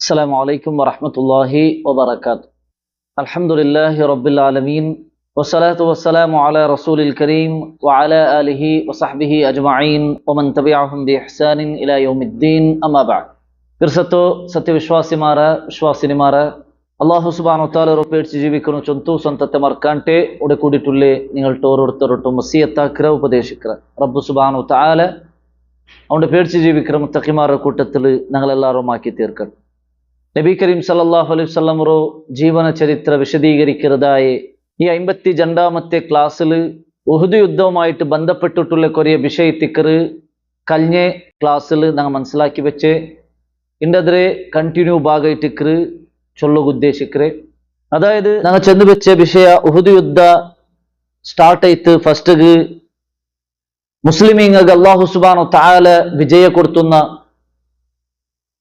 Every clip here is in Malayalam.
السلام عليكم ورحمة الله وبركاته. الحمد لله رب العالمين والصلاة والسلام على رسول الكريم وعلى آله وصحبه أجمعين ومن تبعهم بإحسان إلى يوم الدين أما بعد. പിർസത്തോ സത്യവിശ്വാസിമാര വിശ്വാസിനിമാര അള്ളാഹു സുബ്ഹാനഹു വ തആല പേടിച്ച് ജീവിക്കുന്ന ചൊന്തു സ്വന്തത്തെ മറക്കാണ്ടെ ഉടെ കൂടിയിട്ടുള്ളേ നിങ്ങൾക്ക് ഓരോരുത്തരോട്ടും വസിയത്താക്കിற ഉപദേശിക്കിற റബ്ബ് സുബ്ഹാനഹു വ തആല അവന്റെ പേടിച്ച് ജീവിക്കുന്ന മുത്തഖിമാരുടെ കൂട്ടത്തിൽ ഞങ്ങളെല്ലാവരും ആക്കി തീർക്കട്ടെ. നബി കരീം സല്ലല്ലാഹു അലൈഹി വസല്ലം ജീവന ചരിത്ര വിശദീകരിക്കുന്നതായി ഈ 52ാമത്തെ ക്ലാസ്സിൽ ഉഹുദ് യുദ്ധവുമായിട്ട് ബന്ധപ്പെട്ടിട്ടുള്ള കുറേ വിഷയത്തിക്കറ് കഴിഞ്ഞ ക്ലാസ്സിൽ ഞങ്ങൾ മനസ്സിലാക്കി വെച്ച് ഇണ്ടതിരെ കണ്ടിന്യൂ ഭാഗമായിട്ടിക്കറ് ചൊല്ലുക ഉദ്ദേശിക്കറ്. അതായത് ഞങ്ങൾ ചെന്ന് വെച്ച വിഷയ ഉഹുദ് യുദ്ധ സ്റ്റാർട്ട് ആയിട്ട് ഫസ്റ്റ് മുസ്ലിമീങ്ങൾക്ക് അല്ലാഹു സുബ്ഹാനഹു വ തആല വിജയ കൊടുത്തുന്ന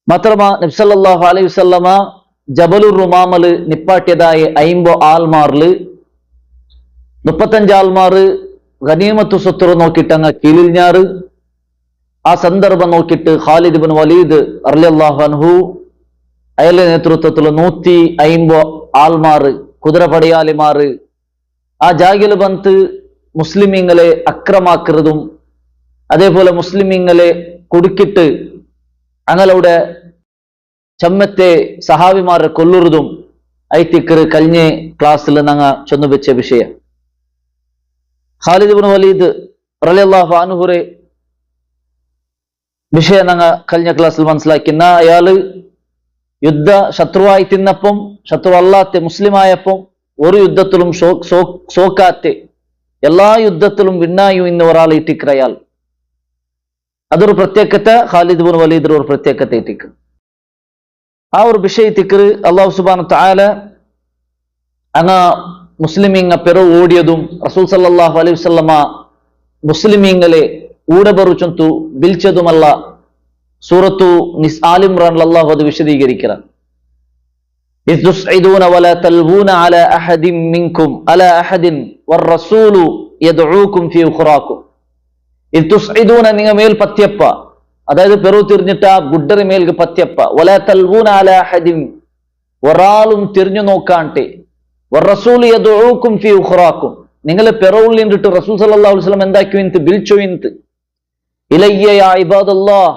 മാത്രമാ നബി സല്ലല്ലാഹു അലൈഹി വസല്ലമ ജബലുർ റുമാമൽ നിപ്പാട്ടിയതായ 50 ആൾമാരിൽ 35 ആൾമാർ ഗനീമത്ത് സ്വത്ത് നോക്കിയിട്ടങ്ങ് കീഴിഞ്ഞാറ്. ആ സന്ദർഭം നോക്കിയിട്ട് ഖാലിദ് ഇബ്നു വലീദ് റളിയല്ലാഹു അൻഹു അയാളുടെ നേതൃത്വത്തിൽ 150 ആൾമാർ കുതിരപടയാളിമാർ ആ ജാഗിൽ ബന്ത് മുസ്ലിമീങ്ങളെ അക്രമാക്കുന്നതും അതേപോലെ മുസ്ലിമീങ്ങളെ കുടുക്കിട്ട് ഞങ്ങളുടെ ചമ്മത്തെ സഹാബിമാരെ കൊല്ലുന്നതും ഐത്തിക്കറ് കഴിഞ്ഞ ക്ലാസ്സിൽ ഞങ്ങൾ ചൊന്നുവെച്ച വിഷയം. ഖാലിദ് ഇബ്നു വലീദ് റളിയല്ലാഹു അൻഹുറെ വിഷയം ഞങ്ങൾ കഴിഞ്ഞ ക്ലാസ്സിൽ മനസ്സിലാക്കുന്ന അയാള് യുദ്ധ ശത്രുവായി തിന്നപ്പം ശത്രു അല്ലാത്ത മുസ്ലിമായപ്പം ഒരു യുദ്ധത്തിലും സോക്കാത്തെ എല്ലാ യുദ്ധത്തിലും വിണ്ണായു ഇന്ന് ഒരാൾ ഇട്ടിക്കറ അയാൾ. അതൊരു പ്രത്യേകത. ഖാലിദ് ഇബ്നു വലീദ് ഒരു പ്രത്യേകത ഇട്ടിക്ക്. ആ ഒരു വിഷയത്തിക്കറ് അല്ലാഹു സുബ്ഹാനഹു വ തആല അങ്ങ മുസ്ലിമീങ്ങ പെറു ഓടിയതും റസൂൽ സല്ലല്ലാഹു അലൈഹി വസല്ലമ മുസ്ലിമീങ്ങളെ ഊടബറുചൊന്തു വിളിച്ചതുമല്ല സൂറത്തു ആൽ ഇംറാനിൽ അല്ലാഹു അത് വിശദീകരിക്കുക. ഇദ് തുസ്ഇദൂന വലാ തൽവൂന അലാ അഹദിൻ മിൻകും അലാ അഹദിൻ വറസൂലു യദ്ഊകും ഫീ ഉഖറാകും. ഇദ് തുസ്ഇദൂന നിങ്ങൾ മേൽ പത്യപ്പ, അതായത് പെറു തിരിഞ്ഞിട്ട് ആ ഗുഡ്ഡറി മേൽക്ക് പത്യപ്പ. വലാ തൽവൂന അലാ അഹദിൻ ഒരാളും തിരിഞ്ഞു നോക്കാണ്ടെ വറസൂലു യദ്ഊകും ഫീ ഉഖറാകും നിങ്ങളെ പെറവുൽ നിന്നിട്ട് റസൂൽ സല്ലല്ലാഹു അലൈഹി വസല്ലം എന്താക്കിയുവിന്ത് ബിൽച്ചോയിന്ത് ഇലയ്യ യാ ഇബാദല്ലാഹ്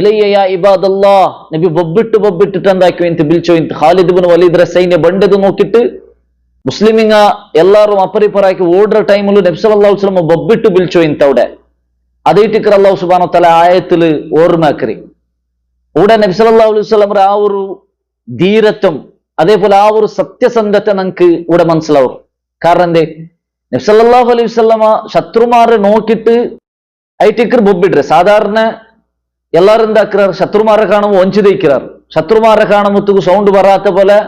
ഇലയ്യ യാ ഇബാദല്ലാഹ് നബി ബൊബ്ബിട്ടിട്ട് എന്താക്കിയുവിന്ത് ബിൽച്ചോയിന്ത്. ഖാലിദ് ഇബ്നു വലീദ് സൈന്യ ബണ്ടത് നോക്കിയിട്ട് മുസ്ലിമിങ്ങ എല്ലാവരും അപ്പറിപ്പറാക്കി ഓടുற ടൈമിൽ നബി സല്ലല്ലാഹു അലൈഹി വസല്ലം ബൊബ്ബിട്ട് ബിൽച്ചോയിന്ത്. അവിടെ അതേറ്റിക്കർ അല്ലാഹു സുബ്ഹാനഹു വ തആല ആയത്തിൽ ഓർമ്മയാക്കറി. ഇവിടെ നബി സല്ലല്ലാഹു അലൈഹി വസല്ലം ആ ഒരു ധീരത്വം അതേപോലെ ആ ഒരു സത്യസന്ധത നമുക്ക് ഇവിടെ മനസ്സിലാവും. കാരണം എന്തേ നബി സല്ലല്ലാഹു അലൈഹി വസല്ലമ ശത്രുമാരെ നോക്കിയിട്ട് ഐറ്റിക്കർ ബൊബ്ബിട്രെ. സാധാരണ എല്ലാവരും എന്താക്കാർ ശത്രുമാരെ കാണുമ്പോൾ ഒഞ്ചിതയ്ക്കാർ. ശത്രുമാരെ കാണുമ്പോഴത്തേക്ക് സൗണ്ട് പറയാത്ത പോലെ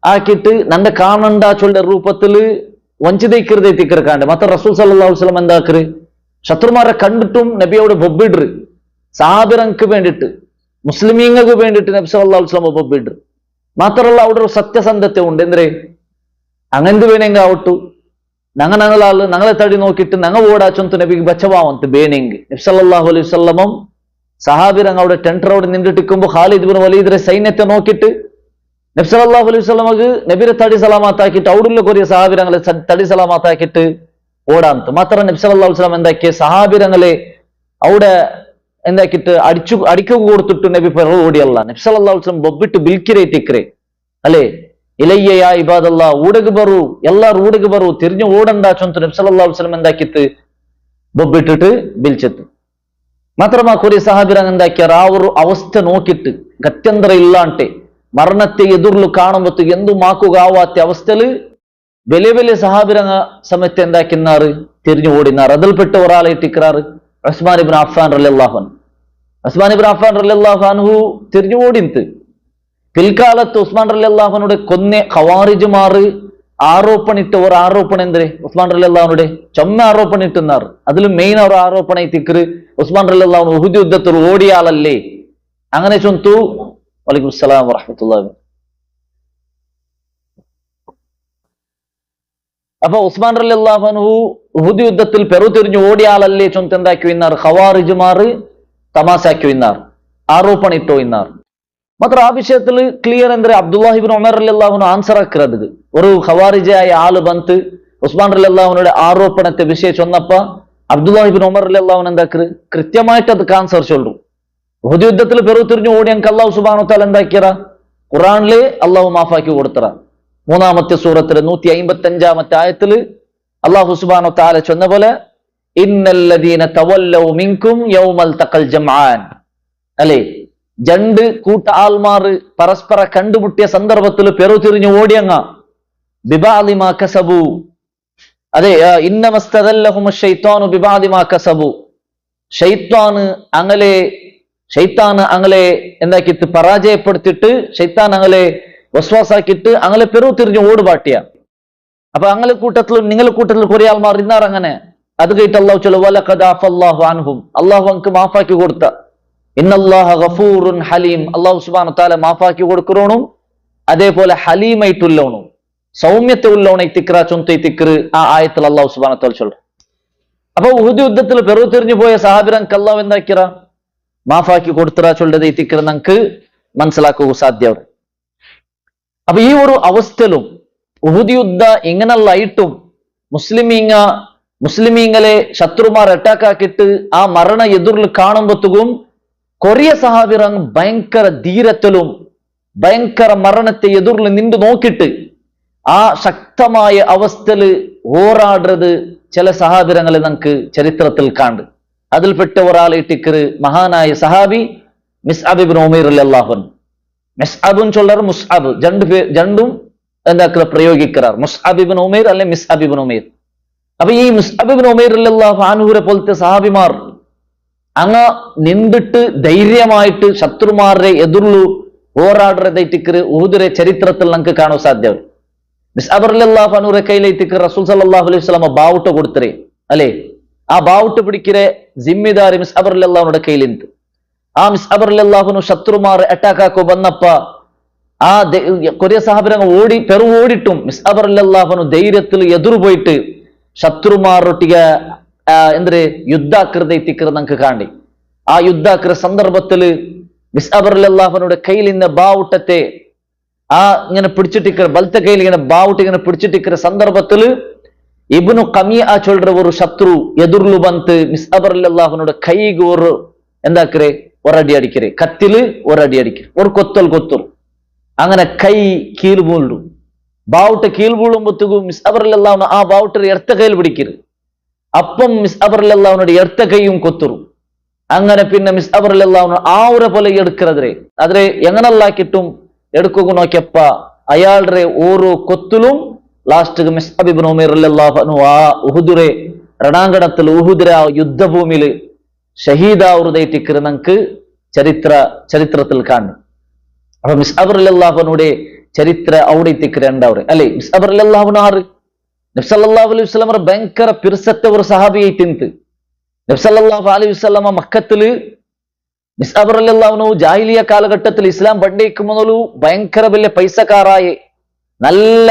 ആക്കിയിട്ട് നന്റെ കാണണ്ട ചൊല്ലുടെ രൂപത്തിൽ ഒഞ്ചിതയ്ക്കരുത് എത്തിക്കർ കാണ്ട്. മറ്റേ റസൂൽ സല്ലല്ലാഹു അലൈഹി വസല്ലം എന്താക്കറ് ശത്രുമാരെ കണ്ടിട്ടും നബിയോട് ബൊബ്ബിട്ര്. സാബിറങ്ങൾക്ക് വേണ്ടിയിട്ട് മുസ്ലിമീങ്ങൾക്ക് വേണ്ടിയിട്ട് നബി സല്ലല്ലാഹു അലൈഹി വസല്ലം ബൊബ്ബിട്ര്. മാത്രമല്ല അവിടെ ഒരു സത്യസന്ധത ഉണ്ട്. എന്തേ അങ്ങനെന്ത് വേണമെങ്കിൽ ആവട്ടു ഞങ്ങളെ തടി നോക്കിയിട്ട് ഞങ്ങൾ ഓടാച്ചൊന്തു നബിക്ക് ബച്ചവാവന്ത് വേണമെങ്കിൽ. നബി സല്ലല്ലാഹു അലൈഹി വസല്ലം സഹാബിരങ്ങ അവിടെ ടെൻഡറോട് നിന്നിട്ടിരിക്കുമ്പോൾ ഖാലിദ് ഇബ്നു വലീദിന്റെ സൈന്യത്തെ നോക്കിയിട്ട് നബി സല്ലല്ലാഹു അലൈഹി വസല്ലമക്ക് നബിയുടെ തടി സലാമത്താക്കിയിട്ട് അവിടെയുള്ള കുറേ സഹാബിരങ്ങളെ തടി സലാമത്താക്കിയിട്ട് ഓടാന്ത്. മാത്രം നബി സല്ലല്ലാഹു അലൈഹി വസല്ലം എന്താക്കിയ സഹാബിരങ്ങളെ അവിടെ എന്താക്കിയിട്ട് അടിക്കുക കൊടുത്തിട്ട് നബി പെറു ഓടിയല്ല. നബി സല്ലല്ലാഹു അലൈഹി വസല്ലം ബൊബ്ബിട്ട് ബിൽക്കിരേറ്റിക്കറേ അല്ലേ ഇലയ്യ യാ ഇബാദല്ലാഹ് ഊടക്ക് ബറു എല്ലാരും ഊടക്ക് ബറു തിരിഞ്ഞു ഓടണ്ട ചൊന്തു നബി സല്ലല്ലാഹു അലൈഹി വസല്ലം എന്താക്കിയിട്ട് ബൊബ്ബിട്ടിട്ട് ബിൽച്ചെത്ത്. മാത്രമാ കുറേ സഹാബിരങ്ങൾ എന്താക്കിയാർ ആ ഒരു അവസ്ഥ നോക്കിയിട്ട് ഗത്യന്തര ഇല്ലാണ്ടെ മരണത്തെ എതിർಲು കാണുമ്പോഴത്തേക്ക് എന്തു മാക്കുക ആവാത്ത അവസ്ഥയിൽ വലിയ വലിയ സഹാബിരങ്ങ സമയത്ത് എന്താക്കിന്നാറ് തിരിഞ്ഞു ഓടിനാറ്. അതിൽപ്പെട്ട ഒരാളെ ഇട്ടിക്കാറ് ഉസ്മാൻ ഇബ്നു അഫ്ഫാൻ റളിയല്ലാഹു അൻഹു. ഉസ്മാൻ ഇബ്നു അഫ്ഫാൻ റളിയല്ലാഹു അൻഹു തിരിഞ്ഞു ഓടിന്ത്. പിൽക്കാലത്ത് ഉസ്മാൻ റളിയല്ലാഹു അൻഹുടെ കൊന്നെ ഖവാരിജ്മാർ ആരോപണിട്ട് ഒരു ആരോപണം എന്തേ ഉസ്മാൻ റളിയല്ലാഹു അൻഹുടെ ചൊമ്മ ആരോപണം ഇട്ടുന്നാറ്. അതിൽ മെയിൻ ഒരു ആരോപണം തിക്കറ് ഉസ്മാൻ റളിയല്ലാഹു അൻഹു ഉഹുദ് യുദ്ധത്തിൽ ഓടിയാളല്ലേ അങ്ങനെ ചൊന്തു. വലൈക്കും അസ്സലാം വറഹ്മത്തുള്ളാഹി. അപ്പൊ ഉസ്മാൻ റളിയല്ലാഹു അൻഹു ഉഹുദ് യുദ്ധത്തിൽ പെറു തിരിഞ്ഞു ഓടിയാളല്ലേ ചൊന്ത് എന്താക്കി ഇന്നാർ ഖവാരിജ്മാർ തമാസാക്കി ഇന്നാർ ആരോപണം ഇട്ടോ ഇന്നാർ. മാത്രം ആ വിഷയത്തിൽ ക്ലിയർ എന്തൊരു അബ്ദുല്ലാഹിബിൻ ഉമർ റളിയല്ലാഹു ആൻസർ ആക്കുന്നത് ഒരു ഖവാരിജായ ആള് ബന്ത് ഉസ്മാൻ റളിയല്ലാഹുവിന്റെ ആരോപണത്തെ വിഷയം ചൊന്നപ്പ അബ്ദുല്ലാഹിബിൻ ഉമർ റളിയല്ലാഹു എന്താക്കറ് കൃത്യമായിട്ട് അത് ആൻസർ ചൊല്ലും. ഉഹദ് യുദ്ധത്തിൽ പെറുതിരിഞ്ഞു ഓടി ഞങ്ങൾക്ക് അള്ളാഹു സുബ്ഹാനഹു വതആല എന്താക്കിയറ ഖുറാനിലെ അള്ളാഹു മാഫാക്കി കൊടുത്തറ. 3-ാമത്തെ സൂറത്തിലെ 155-ാമത്തെ ആയത്തിൽ അള്ളാഹു സുബ്ഹാനഹു വതആല ചൊന്ന പോലെ ഇന്നല്ലദീന തവല്ലൗ മിൻകും യൗമൽ തഖൽ ജംആൻ, അല്ലേ, രണ്ട് കൂട്ട ആൾമാർ പരസ്പര കണ്ടുമുട്ടിയ സന്ദർഭത്തിൽ പെറുതിരിഞ്ഞു ഓടിയങ്ങ ബിബഅദി മാ കസബു, അതെ, ഇന്നമസ്തദല്ലഹും ശൈത്വാനു ബിബഅദി മാ കസബു, ഷൈത്താന് അങ്ങളെ എന്താക്കിയിട്ട് പരാജയപ്പെടുത്തിയിട്ട് ഷൈത്താൻ അങ്ങളെ വസ്വാസാക്കിയിട്ട് അങ്ങളെ പെറുതിരിഞ്ഞു ഓടുപാട്ടിയ. അപ്പൊ അങ്ങളെ കൂട്ടത്തിലും നിങ്ങളെ കൂട്ടത്തിൽ കുറെ ആൾമാർ ഇന്നാർ അങ്ങനെ. അത് കേട്ട് അള്ളാഹു ചൊല്ലു വലഖദ് അഫല്ലാഹു അൻഹും, അള്ളാഹു അങ്ക് മാഫാക്കി കൊടുത്ത. ഇന്നല്ലാഹ ഗഫൂറുൻ ഹലീം, അള്ളാഹു സുബ്ഹാനഹു വതആല മാഫാക്കി കൊടുക്കറോണും അതേപോലെ ഹലീമായിട്ടുള്ളവണും സൗമ്യത്തെ ഉള്ളവണ തിക്ര ചൊന്ത തിക്ര് ആ ആയത്തിൽ അള്ളാഹു സുബ്ഹാനഹു വതആല ചൊല്ലു. അപ്പൊ ഉഹദ് യുദ്ധത്തിൽ പെറുതിരിഞ്ഞു പോയ സഹാബിറങ്ക് അള്ളാഹു എന്താക്കിറ മാഫാക്കി കൊടുത്തറ ചൊല്ലത് ഈ തിക്ര നമുക്ക് മനസ്സിലാക്കുക സാധ്യമാണ്. അപ്പൊ ഈ ഒരു അവസ്ഥയിലും ഉഹദ് യുദ്ധ ഇങ്ങനല്ലായിട്ടും മുസ്ലിമീങ്ങളെ ശത്രുമാർ അറ്റാക്ക് ആക്കിയിട്ട് ആ മരണ എതിരിൽ കാണുമ്പോഴത്തേക്കും കൊറിയ സഹാബിറങ്ങ് ഭയങ്കര ധീരത്തിലും ഭയങ്കര മരണത്തെ എതിരിൽ നിന്നു നോക്കിയിട്ട് ആ ശക്തമായ അവസ്ഥയിൽ പോരാടുന്നത് ചില സഹാബിറങ്ങളെ നമുക്ക് ചരിത്രത്തിൽ കാണും. അതിൽപ്പെട്ട ഒരാളെ ടിക്കറ് മഹാനായ സഹാബി മിസ്അബ് ഇബ്നു ഉമൈർ റളിയല്ലാഹു അൻഹു. മിസ്അബുൻ ചൊല്ലറ് മുസ്അബ് രണ്ടും എന്താക്കുക പ്രയോഗിക്കാറ്, മുസ്അബ് ഇബ്നു ഉമൈർ അല്ലെ മിസ്അബ് ഇബ്നു ഉമൈർ. അപ്പൊ ഈ മുസ്അബ് ഇബ്നു ഉമൈർ റളിയല്ലാഹു അൻഹുരെ പോലത്തെ സഹാബിമാർ അങ്ങ് നിന്നിട്ട് ധൈര്യമായിട്ട് ശത്രുമാരുടെ എതിർലു പോരാടുന്നതായിട്ട് ഉഹുദിലെ ചരിത്രത്തിൽ നമുക്ക് കാണാൻ സാധ്യത. മിസ്അബ് റളിയല്ലാഹു അൻഹുരെ കയ്യിലേക്ക് റസൂൽ സല്ലല്ലാഹു അലൈഹി വസല്ലം ബാവുട്ട കൊടുത്തരേ, അല്ലേ, ആ ബാവുട്ട് പിടിക്കിറെ ജിമ്മിദാരി മിസ്അബ് റളിയല്ലാഹുവിന്റെ കയ്യിലുണ്ട്. ആ മിസ്അബ് റളിയല്ലാഹു ശത്രുമാർ അറ്റാക്ക് ആക്കോ വന്നപ്പ ആ കൊറിയ സഹാബിരങ്ങ് ഓടിട്ടും മിസ്അബ് റളിയല്ലാഹു ധൈര്യത്തിൽ എതിർ പോയിട്ട് ശത്രുമാരൊട്ടിಗೆ യുദ്ധാകൃതೈತಿക്കർ നമുക്ക് കാണി. ആ യുദ്ധാകൃത സന്ദർഭത്തിൽ മിസ്അബ് റളിയല്ലാഹുവിന്റെ കയ്യിൽ നിന്ന് ബാവുട്ടത്തെ ആ ഇങ്ങനെ പിടിച്ചിട്ടിക്കർ ബലത്തെ കയ്യിൽ ഇങ്ങനെ ബാവുട്ട് ഇങ്ങനെ പിടിച്ചിട്ടിക്കற സന്ദർഭത്തിൽ ഇബ്നു ഖമിയ ചൊല്ലற ഒരു ശത്രു എതിർലു ಬಂತು മിസ്അബ് റളിയല്ലാഹുവിന്റെ കൈಗೆ ഒരു എന്താക്കരെ ഒരടി അടിക്കരെ, കത്തില് ഒരടി അടിക്കരെ, ഒരു കൊത്തൽ അങ്ങനെ കൈ കീഴ് വീണു. ബാവുട്ട് കീഴ് വീഴുമ്പോഴത്തേക്കും മിസ്അബ് റളിയല്ലാഹു ആ ബാവുട്ടർ എർത്ത കയ്യിൽ പിടിക്കരുത്. അപ്പം മിസ്അബ് റളിയല്ലാഹുവിന്റെ എർത്ത കൈയും കൊത്തുරු. അങ്ങനെ പിന്നെ മിസ്അബ് റളിയല്ലാഹു ആ ഒരു പോലെ എടുക്കറದ್ರೆ ആದ್ರೆ എങ്ങനല്ലാക്കിട്ടും എടുക്കുക നോക്കിയപ്പ അയാളുടെ ഓരോ കൊത്തിലും ലാസ്റ്റ് മിസ്അബ് ഇബ്നു ഉമൈർ റളിയല്ലാഹു അൻഹു ആ ഉഹുദിലെ രണാങ്കണത്തിൽ ഉഹുദിലെ യുദ്ധഭൂമിയിൽ ഷഹീദാവുന്നതായിട്ട് നമുക്ക് ചരിത്രത്തിൽ കാണും. അപ്പൊ മിസ്അബ് റളിയല്ലാഹു അൻഹുടെ ചരിത്ര അവിടെ രണ്ടാവരെ, അല്ലെ, മിസ്അബ് റളിയല്ലാഹു അൻഹു നബി സല്ലല്ലാഹു അലൈഹി വസല്ലം ഭയങ്കര പിർസത്തെ ഒരു സഹാബിയായിട്ടുണ്ട്. നബി സല്ലല്ലാഹു അലൈഹി വസല്ലം മക്കത്തിൽ മിസ്അബ് റളിയല്ലാഹു അൻഹു ജാഹിലിയ കാലഘട്ടത്തിൽ ഇസ്ലാം പണ്ടേക്ക് മുതലു ഭയങ്കര വലിയ പൈസക്കാരായി നല്ല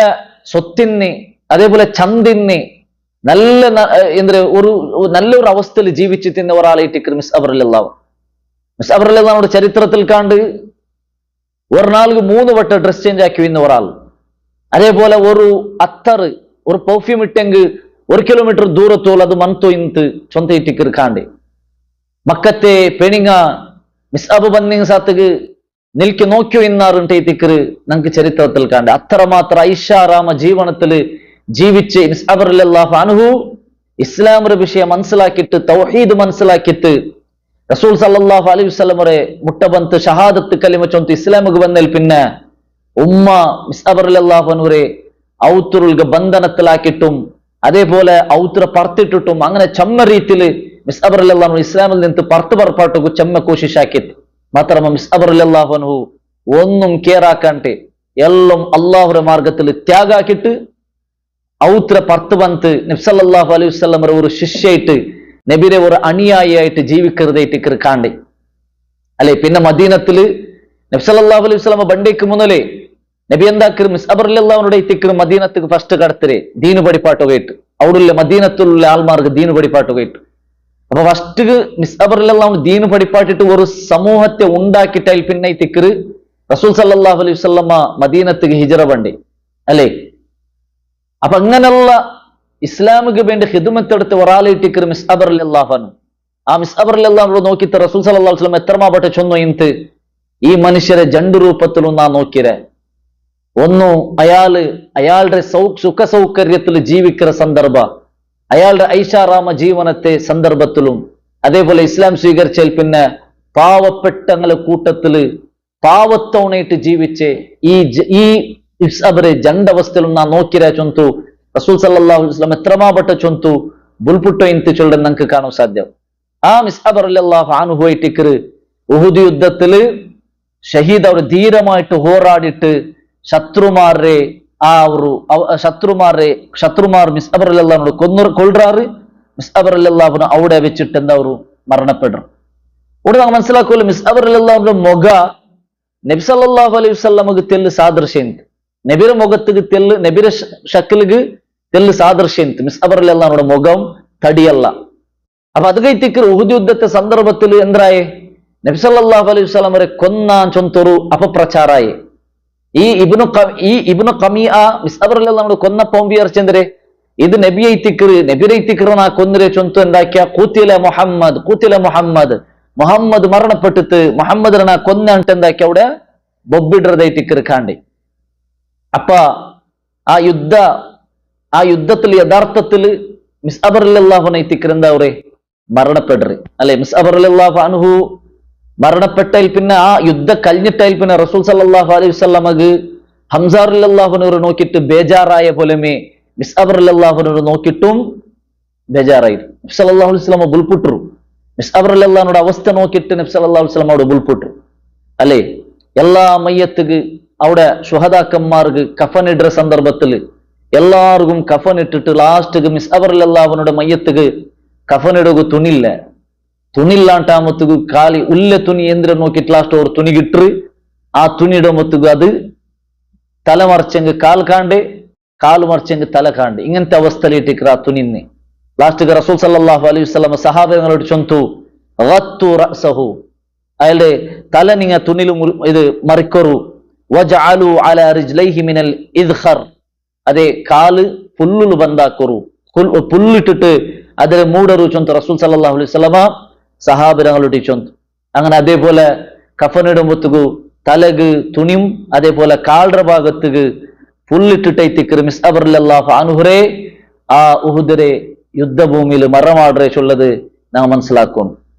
സ്വത്തിനെ അതേപോലെ ചന്തിനെ നല്ല നല്ലൊരു അവസ്ഥയിൽ ജീവിച്ചിരുന്ന ഒരാളായിട്ട് മിസ്അബ് റളിയല്ലാഹു ചരിത്രത്തിൽ കണ്ട് ഒരു നാൾക്ക് 3 വട്ടം ഡ്രസ് ചേഞ്ച് ആക്കി വന്ന ഒരാൾ. അതേപോലെ ഒരു അത്തർ ഒരു പെർഫ്യൂം ഇട്ടെങ്കിൽ 1 കിലോമീറ്റർ ദൂരത്തോളം അത് മൺതോ ഇന്ന് ചൊന്തയിട്ടിക്കർ കാണ്ടേ. മക്കത്തെ പെണിങ്ങ മിസ്അബ് ബന്നിങ് സാത്തുക്ക് നിൽക്കി നോക്കിയോ ഇന്നാറുണ്ടേത്തിക്കർ നമുക്ക് ചരിത്രത്തിൽ കാണ്ടേ. അത്രമാത്ര ഐഷാറാമ ജീവനത്തിൽ ജീവിച്ച് മിസ്അബ് റളിയല്ലാഹു അൻഹു ഇസ്ലാമിന്റെ വിഷയം മനസ്സിലാക്കിയിട്ട് തൗഹീദ് മനസ്സിലാക്കിയിട്ട് റസൂൽ സല്ലല്ലാഹു അലൈഹി വസല്ലമരെ മുട്ട ബന്ത് ഷഹാദത്ത് കലിമ ചൊന്ത് ഇസ്ലാമിക്ക് വന്നതിൽ പിന്നെ ഉമ്മ മിസ്അബ് റളിയല്ലാഹു അൻഹുരെ ഔത്തുറുൽഗ ബന്ധനത്തിലാക്കിയിട്ടും അതേപോലെ ഔത്തുറ പറത്തിട്ടിട്ടും അങ്ങനെ ചമ്മ രീതിയിൽ മിസ്അബ് റളിയല്ലാഹു അൻഹു ഇസ്ലാമിൽ നിന്ന് പറത്തുപറപ്പാട്ടു ചെമ്മ കോശിഷാക്കിತ್ತು. മാത്രമ മിസ്അബ് റളിയല്ലാഹു അൻഹു ഒന്നും കേറാക്കಂತೆ എല്ലാം അല്ലാഹുവിന്റെ മാർഗത്തിൽ ത്യാഗാക്കിയിട്ട് ഔത്തുറ പറത്ത് ബന്ത് നബി സല്ലല്ലാഹു അലൈഹി വസല്ലമരെ ഒരു ശിഷ്യയായിട്ട് നബിയുടെ ഒരു അനുയായിയായിട്ട് ജീവിക്കുന്നതായിട്ട് കാണ്ടി, അല്ലെ. പിന്നെ മദീനത്തില് നബി സല്ലല്ലാഹു അലൈഹി വസല്ലമ ബണ്ടേക്ക് മുന്നലേ നബി എന്താക്കർ മിസ്അബ് റളിയല്ലാഹുവിന്റെ ഇത്തിക്കർ മദീനത്തുക്ക് ഫസ്റ്റ് കടത്തരെ ദീന് പഠിപ്പാട്ട് പോയിട്ട് അവിടെയുള്ള മദീനത്തിലുള്ള ആൾമാർക്ക് ദീന് പഠിപ്പാട്ട് പോയിട്ട്. അപ്പൊ ഫസ്റ്റ് മിസ്അബ് റളിയല്ലാഹു ദീന് പഠിപ്പാട്ടിട്ട് ഒരു സമൂഹത്തെ ഉണ്ടാക്കിയിട്ട് പിന്നെ ഇത്തിക്കർ റസൂൽ സല്ലല്ലാഹു അലൈഹി വസല്ലമ മദീനത്തേക്ക് ഹിജറ പണ്ടി അല്ലേ. അപ്പൊ അങ്ങനെയുള്ള ഇസ്ലാമിക്ക് വേണ്ടി ഹിദ്മത്തെടുത്ത് ഒരാളിട്ടിക്കർ മിസ്അബ് റളിയല്ലാഹു അൻഹു. ആ മിസ്അബ് റളിയല്ലാഹു അൻഹു നോക്കിയിട്ട് റസൂൽ സല്ലല്ലാഹു അലൈഹി വസല്ലം എത്രമാപട്ടെ ചൊന്നു ಇಂತ ഈ മനുഷ്യരെ രണ്ട് രൂപത്തിലും നാ നോക്കിരെ. ഒന്ന് അയാളുടെ സുഖ സൗകര്യത്തിൽ ജീവിക്കുന്ന സന്ദർഭ, അയാളുടെ ഐഷാറാമ ജീവനത്തെ സന്ദർഭത്തിലും, അതേപോലെ ഇസ്ലാം സ്വീകരിച്ചാൽ പിന്നെ പാവപ്പെട്ടങ്ങളെ കൂട്ടത്തില് പാവത്തോണായിട്ട് ജീവിച്ച് ഈ ഇസ്അബരെ ജണ്ടവസ്ഥയിലും നാ നോക്കിര ചൊന്തു റസൂൽ സല്ലല്ലാഹു അലൈഹി വസല്ലം എത്രമാപട്ടെ ചൊന്തു ബുൽപുട്ടോ ಇಂತ ചൊല്ലൻ നമുക്ക് കാണാൻ സാധ്യം. ആ മിസ്അബ് റളിയല്ലാഹു അൻഹു ആയിട്ടിക്കർ ഉഹുദ് യുദ്ധത്തില് ഷഹീദ് അവർ ധീരമായിട്ട് ಹೋರಾಡಿട്ട് ശത്രുമാർ മിസ്അബ് റളിയല്ലാഹു കൊല്റാറ്. മിസ്അബ് റളിയല്ലാഹു അവിടെ വെച്ചിട്ട് എന്താ അവർ മരണപ്പെടും. ഇവിടെ നമുക്ക് മനസ്സിലാക്കുമല്ലോ മിസ്അബ് റളിയല്ലാഹുവിന്റെ മുഖ നബി സല്ലല്ലാഹു അലൈഹി വസല്ലമക്ക് തെല്ല് സാദൃശ്യം, നബിയുടെ മുഖത്തേക്ക് തെല്ല്, നബിയുടെ ഷക്കലിക്ക് തെല്ല് സാദൃശ്യം. മിസ്അബ് റളിയല്ലാഹുവിന്റെ മുഖം തടിയല്ല. അപ്പൊ അത് കഴിഞ്ഞിട്ട് ഉഹുദ് യുദ്ധത്തെ സന്ദർഭത്തിൽ എന്തായേ, നബി സല്ലല്ലാഹു അലൈഹി വസല്ലം വരെ കൊന്നാൻ ചൊന്തൊരു അപപ്രചാരായി. ഈ ഇബ്നു ഖമീഅ മിസ്അബ് റളിയല്ലാഹു കൊന്ന പോംബിയർച്ചെന്തരെ ഇത് നബിയെ നാ കൊന്നരെ ചൊന്തു എന്താക്കിയ കൂത്തില മുഹമ്മദ് മരണപ്പെട്ടിട്ട് മുഹമ്മദിനെ നാ കൊന്നിട്ട് എന്താക്കിയ അവിടെ ബൊബ്ബിഡ്രദൈറ്റിക്കർ കാണ്ടി. അപ്പ ആ യുദ്ധത്തിൽ യഥാർത്ഥത്തിൽ മിസ്അബ് റളിയല്ലാഹു നൈത്തിക്കർ എന്താ അവരെ മരണപ്പെടുറി അല്ലെ. മിസ്അബ് റളിയല്ലാഹു അൻഹു മരണപ്പെട്ടതിൽ പിന്നെ ആ യുദ്ധം കഴിഞ്ഞിട്ടായി പിന്നെ റസൂൽ സല്ലല്ലാഹു അലൈഹി വസല്ലമക്ക് ഹംസ റളിയല്ലാഹുവിനെ നോക്കിയിട്ട് ബേജാറായ പോലെമേ മിസ്അബ് റളിയല്ലാഹുവിനെ നോക്കിയിട്ടും ബേജാറായി. നബി സല്ലല്ലാഹു അലൈഹി വസല്ലം ബുൽപുട്ടു. മിസ്അബ് റളിയല്ലാഹുവിന്റെ അവസ്ഥ നോക്കിയിട്ട് നബി സല്ലല്ലാഹു അലൈഹി വസല്ലം അവിടെ ബുൽപുട്ടു അല്ലേ. എല്ലാ മയ്യത്തുക്ക് അവിടെ ശുഹദാക്കന്മാർക്ക് കഫൻ ഇടുന്ന സന്ദർഭത്തിൽ എല്ലാവർക്കും കഫൻ ഇട്ടിട്ട് ലാസ്റ്റ് മിസ്അബ് റളിയല്ലാഹുവിന്റെ മയ്യത്തുക്ക് കഫൻ ഇടുക തുണില്ലാണ്ടാമത്തുക കാലി ഉള്ള തുണി എന്തിനെ നോക്കിയിട്ട് ലാസ്റ്റ് ഒരു തുണി കിട്ടറ്. ആ തുണിയുടെ മൊത്തുക അത് തല മറിച്ചെങ്ക് കാൽ കാണ്ട്, കാല് മറിച്ചെങ്ക് തല കാണ്ട്, ഇങ്ങനത്തെ അവസ്ഥയിലിട്ടിക്കറ ആ തുണിന്ന്. ലാസ്റ്റ് റസൂൽ സല്ലല്ലാഹു അലൈഹി വസല്ലം സഹാബികളോട് ചൊന്തു ഗത്തു റഅസഹു, അയാളുടെ തല നിങ്ങ തുണിയിൽ ഇത് മറിക്കൊരു. വജഅലു അലാ റിജ്ലൈഹി മിനൽ ഇദ്ഖർ, അതെ കാല് പുല്ലുൽ ബന്ധാക്കൊരു, പുല്ലിട്ടിട്ട് അതിൽ മൂടരു ചൊന്തു റസൂൽ സല്ലല്ലാഹു അലൈഹി വസല്ലം സഹാബികളോട് ചൊന്തു. അങ്ങനെ അതേപോലെ കഫനിടുമ്പത്തുകു തലക് തുണിയും അതേപോലെ കാൽറ ഭാഗത്തുക്ക് പുല്ലിട്ടിട്ടൈത്തിക്കർ മിസ്അബ് റളിയല്ലാഹു അൻഹുരെ ആ ഉഹുദരെ യുദ്ധഭൂമിയിൽ മറമാടറെ ചൊല്ലത് നാം മനസ്സിലാക്കും.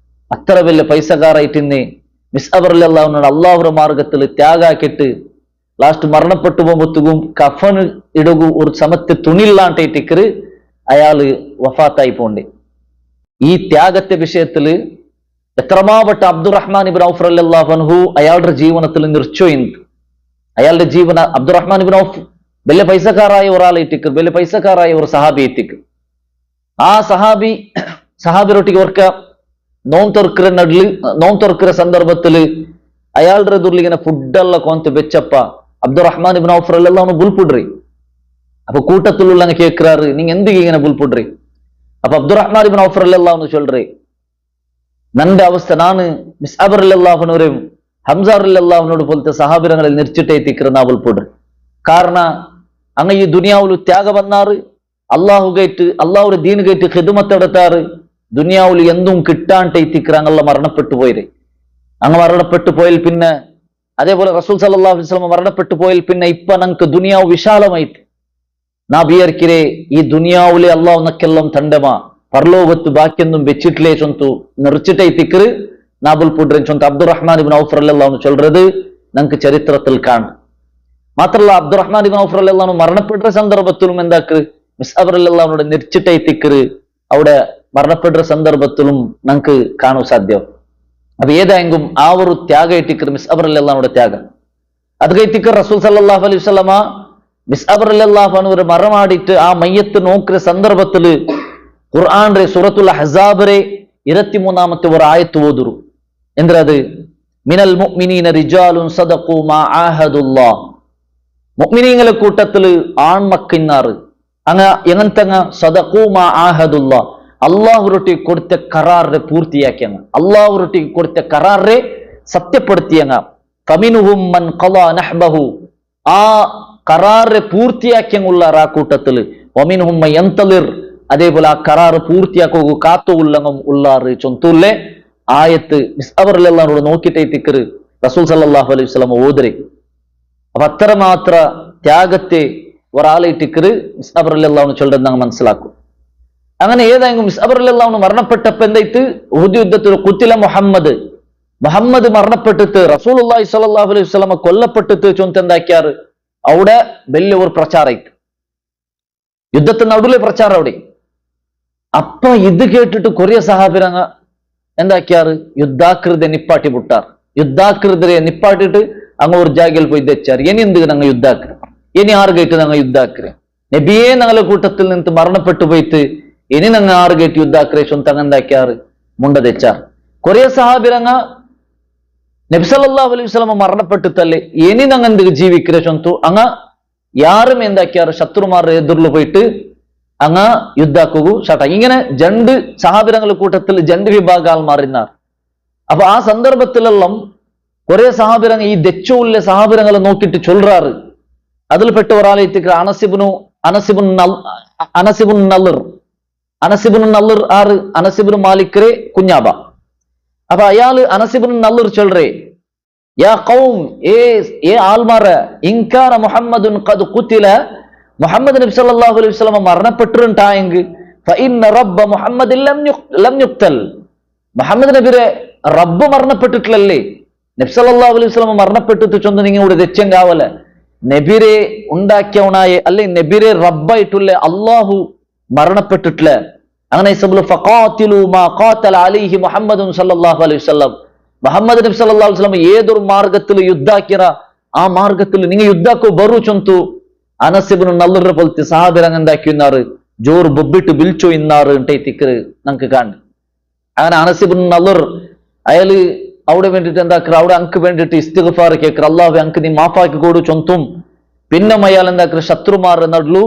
അത്ര വലിയ പൈസക്കാരായിട്ടിന്ന് മിസ്അബ് റളിയല്ലാഹുവിനോട് അള്ളാഹുടെ മാർഗത്തിൽ ത്യാഗാക്കിട്ട് ലാസ്റ്റ് മരണപ്പെട്ടു പോകുമ്പത്തുക്കും കഫൻ ഇടുകു ഒരു സമയത്ത് തുണില്ലാണ്ടൈത്തിക്കർ അയാള് വഫാത്തായി പോണ്ടേ. ഈ ത്യാഗത്തെ വിഷയത്തില് എത്രമാവട്ടെ അബ്ദുറഹ്മാൻ ഇബ്നു ഔഫ് റളിയല്ലാഹു അൻഹു അയാളുടെ ജീവനത്തിൽ നിർച്ചോയിന്ത്. അയാളുടെ ജീവന അബ്ദുറഹ്മാൻ ഇബ്നു ഔഫ് വലിയ പൈസക്കാരായ ഒരാളെത്തിക്ക്, വലിയ പൈസക്കാരായ ഒരു സഹാബി എത്തിക്ക്. ആ സഹാബിരൊട്ടിക്ക് ഓർക്ക നോം തുറക്കുന്ന സന്ദർഭത്തില് അയാളുടെ ദുർലിങ്ങനെ ഫുഡെല്ലാം കൊന്ത് വെച്ചപ്പ അബ്ദുറഹ്മാൻ ഇബ്നു ഔഫ് റളിയല്ലാഹു അൻഹു ബുൽപുഡ്രി. അപ്പൊ കൂട്ടത്തിലുള്ള കേൾക്കാറ് നീங்க എന്തിക്ക് ഇങ്ങനെ ബുൽപുഡ്രി. അപ്പൊ അബ്ദുറഹ്മാൻ ഇബ്നു ഔഫ് റളിയല്ലാഹു അൻഹു ചൊല്ലറേ നന്റെ അവസ്ഥ നാണ് മിസ്അബ് റളിയല്ലാഹു അൻഹുവും ഹംസ റളിയല്ലാഹു അൻഹു പോലത്തെ സഹാബിരങ്ങളിൽ നിർച്ചിട്ടെത്തിക്കുന്ന ബുൽപുഡ്രി. കാരണം അങ്ങ് ഈ ദുനിയാവിൽ ത്യാഗം വന്നാറ്, അള്ളാഹുടെ ദീൻ കേട്ട് ഖിദ്മത്ത് എടുത്താറ്, ദുനിയാവിൽ എന്തും കിട്ടാണ്ടെത്തിക്കിற അങ്ങെല്ലാം മരണപ്പെട്ടു പോയത്. അങ്ങ് മരണപ്പെട്ടു പോയാൽ പിന്നെ അതേപോലെ റസൂൽ സല്ലല്ലാഹു അലൈഹി വസല്ലം മരണപ്പെട്ടു പോയാൽ പിന്നെ ഇപ്പൊ നമുക്ക് ദുനിയാവ് വിശാലമായിട്ട് നാ വിചാരിക്കരേ ഈ ദുനിയാവിലെ അള്ളാഹു നക്കെല്ലാം തണ്ടമാ പരലോകത്ത് ബാക്കിയൊന്നും വെച്ചിട്ടില്ലേ ചൊന്തു നിർച്ചിട്ടെത്തിക്കറ് നാബുൽ പുഡ്രൻ ചൊന്ത് അബ്ദുറഹ്മാൻ ഇബ്നു ഔഫ് റളിയല്ലാഹു അൻഹു ചൊല്ലത് നമുക്ക് ചരിത്രത്തിൽ കാണും. മാത്രമല്ല അബ്ദുറഹ്മാൻ ഇബ്നു ഔഫ് റളിയല്ലാഹു അൻഹു മരണപ്പെട്ട സന്ദർഭത്തിലും എന്താക്ക് മിസ്അബ് റളിയല്ലാഹു അൻഹുടെ നിർച്ചിട്ടെത്തിക്കറ് അവിടെ മരണപ്പെട്ട സന്ദർഭത്തിലും നമുക്ക് കാണാൻ സാധ്യം. അപ്പൊ ഏതായെങ്കിലും ആ ഒരു ത്യാഗം എത്തിക്കറ് മിസ്അബ് റളിയല്ലാഹു അൻഹുടെ ത്യാഗം. അത് കഴിഞ്ഞിട്ട് റസൂൽ സല്ലല്ലാഹു അലൈഹി വസല്ലമ മിസ്അബ് റളിയല്ലാഹു അൻഹു മറമാടിയിട്ട് ആ മയ്യത്ത് നോക്കുന്ന സന്ദർഭത്തില് ഖുർആന്റെ സൂറത്തുൽ അഹ്സാബിലെ 23ാമത്തെ ഒരു ആയത്ത് ഓതുරු. എന്തത്? മിനൽ മുഅ്മിനീന റിജാലുൻ സദഖു മാ ആഹദുല്ലാഹ്. മുഅ്മിനീങ്ങളെ കൂട്ടത്തില് ആൺമക്കിന്നാറ് എങ്ങനത്തെ സദഖു മാ ആഹദുല്ലാഹ്, അള്ളാഹുരൊട്ടി കൊടുത്ത കരാറിനെ പൂർത്തിയാക്കിയങ്ങ, അള്ളാഹുരൊട്ടി കൊടുത്ത കരാറിനെ സത്യപ്പെടുത്തിയങ്ങ. ഫമിനുഹും മൻ ഖളാ നഹ്ബഹു, ആ കരാറ് പൂർത്തിയാക്കിയുള്ള ആ കൂട്ടത്തിൽ വമിനുഹും മൻ യന്തളിർ, അതേപോലെ ആ കരാറ് പൂർത്തിയാക്കുക കാത്തു ഉള്ളങ്ങും ഉള്ളാറ് ചൊന്തൂല്ലേ ആയത്ത് മിസ്അബർ റളിയല്ലാഹു നോക്കിട്ടേ തിക്കറ് റസൂൽ സല്ലല്ലാഹു അലൈഹി വസല്ലം ഓദരെ. അപ്പൊ അത്രമാത്ര ത്യാഗത്തെ ഒരാളെ ടിക്കറ് മിസ്അബർ റളിയല്ലാഹു ചൊല്ലുന്നത് നാം മനസ്സിലാക്കും. അങ്ങനെ ഏതായെങ്കിലും മിസ്അബർ റളിയല്ലാഹു മരണപ്പെട്ടപ്പോ എന്തായിട്ട് ഉഹുദ് യുദ്ധത്തിൽ ഖുതില മുഹമ്മദ് മരണപ്പെട്ടിട്ട് റസൂലുള്ളാഹി സ്വല്ലല്ലാഹു അലൈഹി വസല്ലം കൊല്ലപ്പെട്ടിട്ട് ചൊന്ത് എന്താക്കിയാറ് അവിടെ വലിയ ഒരു പ്രചാരമായിട്ട് യുദ്ധത്തിന് നടുവിലെ പ്രചാരം അവിടെ. അപ്പൊ ഇത് കേട്ടിട്ട് കൊറിയ സഹാബിരങ്ങ എന്താക്കിയാറ് യുദ്ധാകൃത നിപ്പാട്ടി വിട്ടാർ. യുദ്ധാകൃതരെ നിപ്പാട്ടിട്ട് അങ്ങ് ഒരു ജാഗയിൽ പോയി തെച്ചാർ. ഇനി എന്ത് ഞങ്ങൾ യുദ്ധാക്കര, ഇനി ആറ് കേട്ട് ഞങ്ങൾ യുദ്ധാക്കര, നബിയെ ഞങ്ങളെ കൂട്ടത്തിൽ നിന്ന് മരണപ്പെട്ടു പോയിട്ട് ഇനി ഞങ്ങൾ ആറ് കേട്ട് യുദ്ധാക്കരെ ചൊന്ത് അങ്ങ് എന്താക്കിയാറ് മുണ്ട തെച്ചാർ. കൊറിയ സഹാബിരങ്ങ നബി സല്ലല്ലാഹു അലൈഹി വസല്ലം മരണപ്പെട്ടിട്ടല്ലേ ഇനി ഞങ്ങൾ എന്ത് ജീവിക്കരെ ചൊന്തു അങ്ങ് യാരും എന്താക്കിയാറ് ശത്രുമാരുടെ എതിർല് പോയിട്ട് അങ്ങ് യുദ്ധാക്കുക ഷട്ട. ഇങ്ങനെ രണ്ട് സഹാബിരങ്ങളുടെ കൂട്ടത്തിൽ രണ്ട് വിഭാഗാൽ മാറിനാർ. അപ്പൊ ആ സന്ദർഭത്തിലെല്ലാം കുറെ സഹാബിരങ്ങൾ ഈ ദച്ചുള്ള സഹാബിരങ്ങളെ നോക്കിയിട്ട് ചൊല്ലാറ്. അതിൽ പെട്ട ഒരാളേക്ക് അനസിബുൻ നല്ലർ ആറ് അനസിബുൻ മാലിക്കരെ കുഞ്ഞാബ. അപ്പൊ അയാള് അനസിബുൻ നല്ലർ ചൊല്ലേ, യാ ഖൗം, ഏ ആൽമാറ, ഇൻകാന മുഹമ്മദുൻ ഖദ് ഖുതില, മുഹമ്മദ് നബി സല്ലല്ലാഹു അലൈഹി വസല്ലം മരണപ്പെട്ടിട്ടുണ്ടായെങ്കിൽ ഫഇന്ന റബ്ബ മുഹമ്മദിൻ ലം യുഖ്തൽ, മുഹമ്മദ് നബിയെ റബ്ബ് മരണപ്പെട്ടിട്ടില്ലല്ലേ, നബി സല്ലല്ലാഹു അലൈഹി വസല്ലം മരണപ്പെട്ടിട്ട് ചൊന്ന് നിങ്ങളുടെ തെച്ചെങ്കാവല നബിരെ ഉണ്ടാക്കിയവനായ അല്ലെ നബിരെ റബ്ബായിട്ടുള്ള അള്ളാഹു മരണപ്പെട്ടിട്ടില്ല. അങ്ങനെ ഫഖാതിലു മാ ഖാതല അലൈഹി മുഹമ്മദുൻ സല്ലല്ലാഹു അലൈഹി വസല്ലം, മുഹമ്മദ് നബി സല്ലല്ലാഹു അലൈഹി വസല്ലം ഏതൊരു മാർഗത്തിൽ യുദ്ധാക്കിറ ആ മാർഗത്തിൽ നിങ്ങൾ യുദ്ധാക്കു ബറു ചൊന്തു. അനസിബിന് നല്ലൊരു പോലത്തെ സഹാബിരങ്ങ് എന്താക്കിയുന്നാറ് ജോർ ബൊബിട്ട് ബിൽച്ചോ ഇന്നാറ് തിക്കറ് നമുക്ക് കാണും. അങ്ങനെ അനസിബിന് നല്ലർ അയാള് അവിടെ വേണ്ടിട്ട് എന്താക്കുക, അവിടെ അങ്ക് വേണ്ടിട്ട് ഇസ്തിഗ്ഫാർ കേക്കർ, അല്ലാഹു അങ്ക് നീ മാഫാക്കി കൊടു ചൊന്തും. പിന്നെ അയാൾ എന്താക്കുക ശത്രുമാർ നടുലു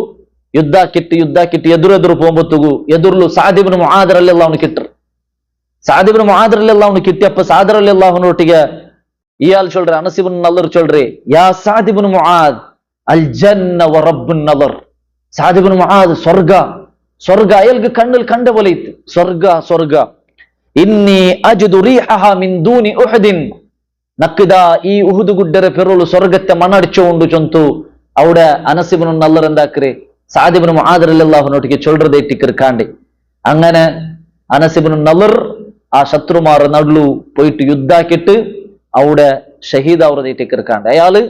യുദ്ധാക്കിട്ട് എതിരെതിർ പോകുമ്പോത്തുകു എതിർലു സാദിബിന് മുആദ് റളിയല്ലാഹു കിട്ടർ. സാദിബിന് മുആദ് റളിയല്ലാഹു കിട്ടിയപ്പോ സാദ് റളിയല്ലാഹുനൊട്ടിಗೆ ഇയാൾ ചൊല്റേ, അനസിബിന് നല്ലർ ചൊല്റേ, യാ സാദിബിന് മുആദ് അൽ ജന്ന വ റബ്ബുൻ നദർ. സാദിബിന് മുആദ് സ്വർഗ അയാൾക്ക് കണ്ണിൽ കണ്ട പോലെ സ്വർഗ. ഇന്നി അജ്ദു റീഹഹ മിൻ ദൂനി ഉഹദിൻ, നക്കിദാ ഈ ഉഹുദ് ഗുഡ്ഡരെ പെറുളു സ്വർഗത്തെ മണടിച്ചുകൊണ്ട് ചൊന്തു. അവിടെ അനസിബിന് നല്ലർ എന്താക്കരെ സാദിബിന് മുആദ് റളിയല്ലാഹുനൊട്ടിಗೆ ചൊല്റതേ ടിക്കർ കാണ്ടി. അങ്ങനെ അനസിബിന് നല്ലർ ആ ശത്രുമാർ നടുലു പോയിട്ട് യുദ്ധാക്കിട്ട് അവിടെ ഷഹീദാവുറതേ ടിക്കർ കാണ്ടി. അയാള്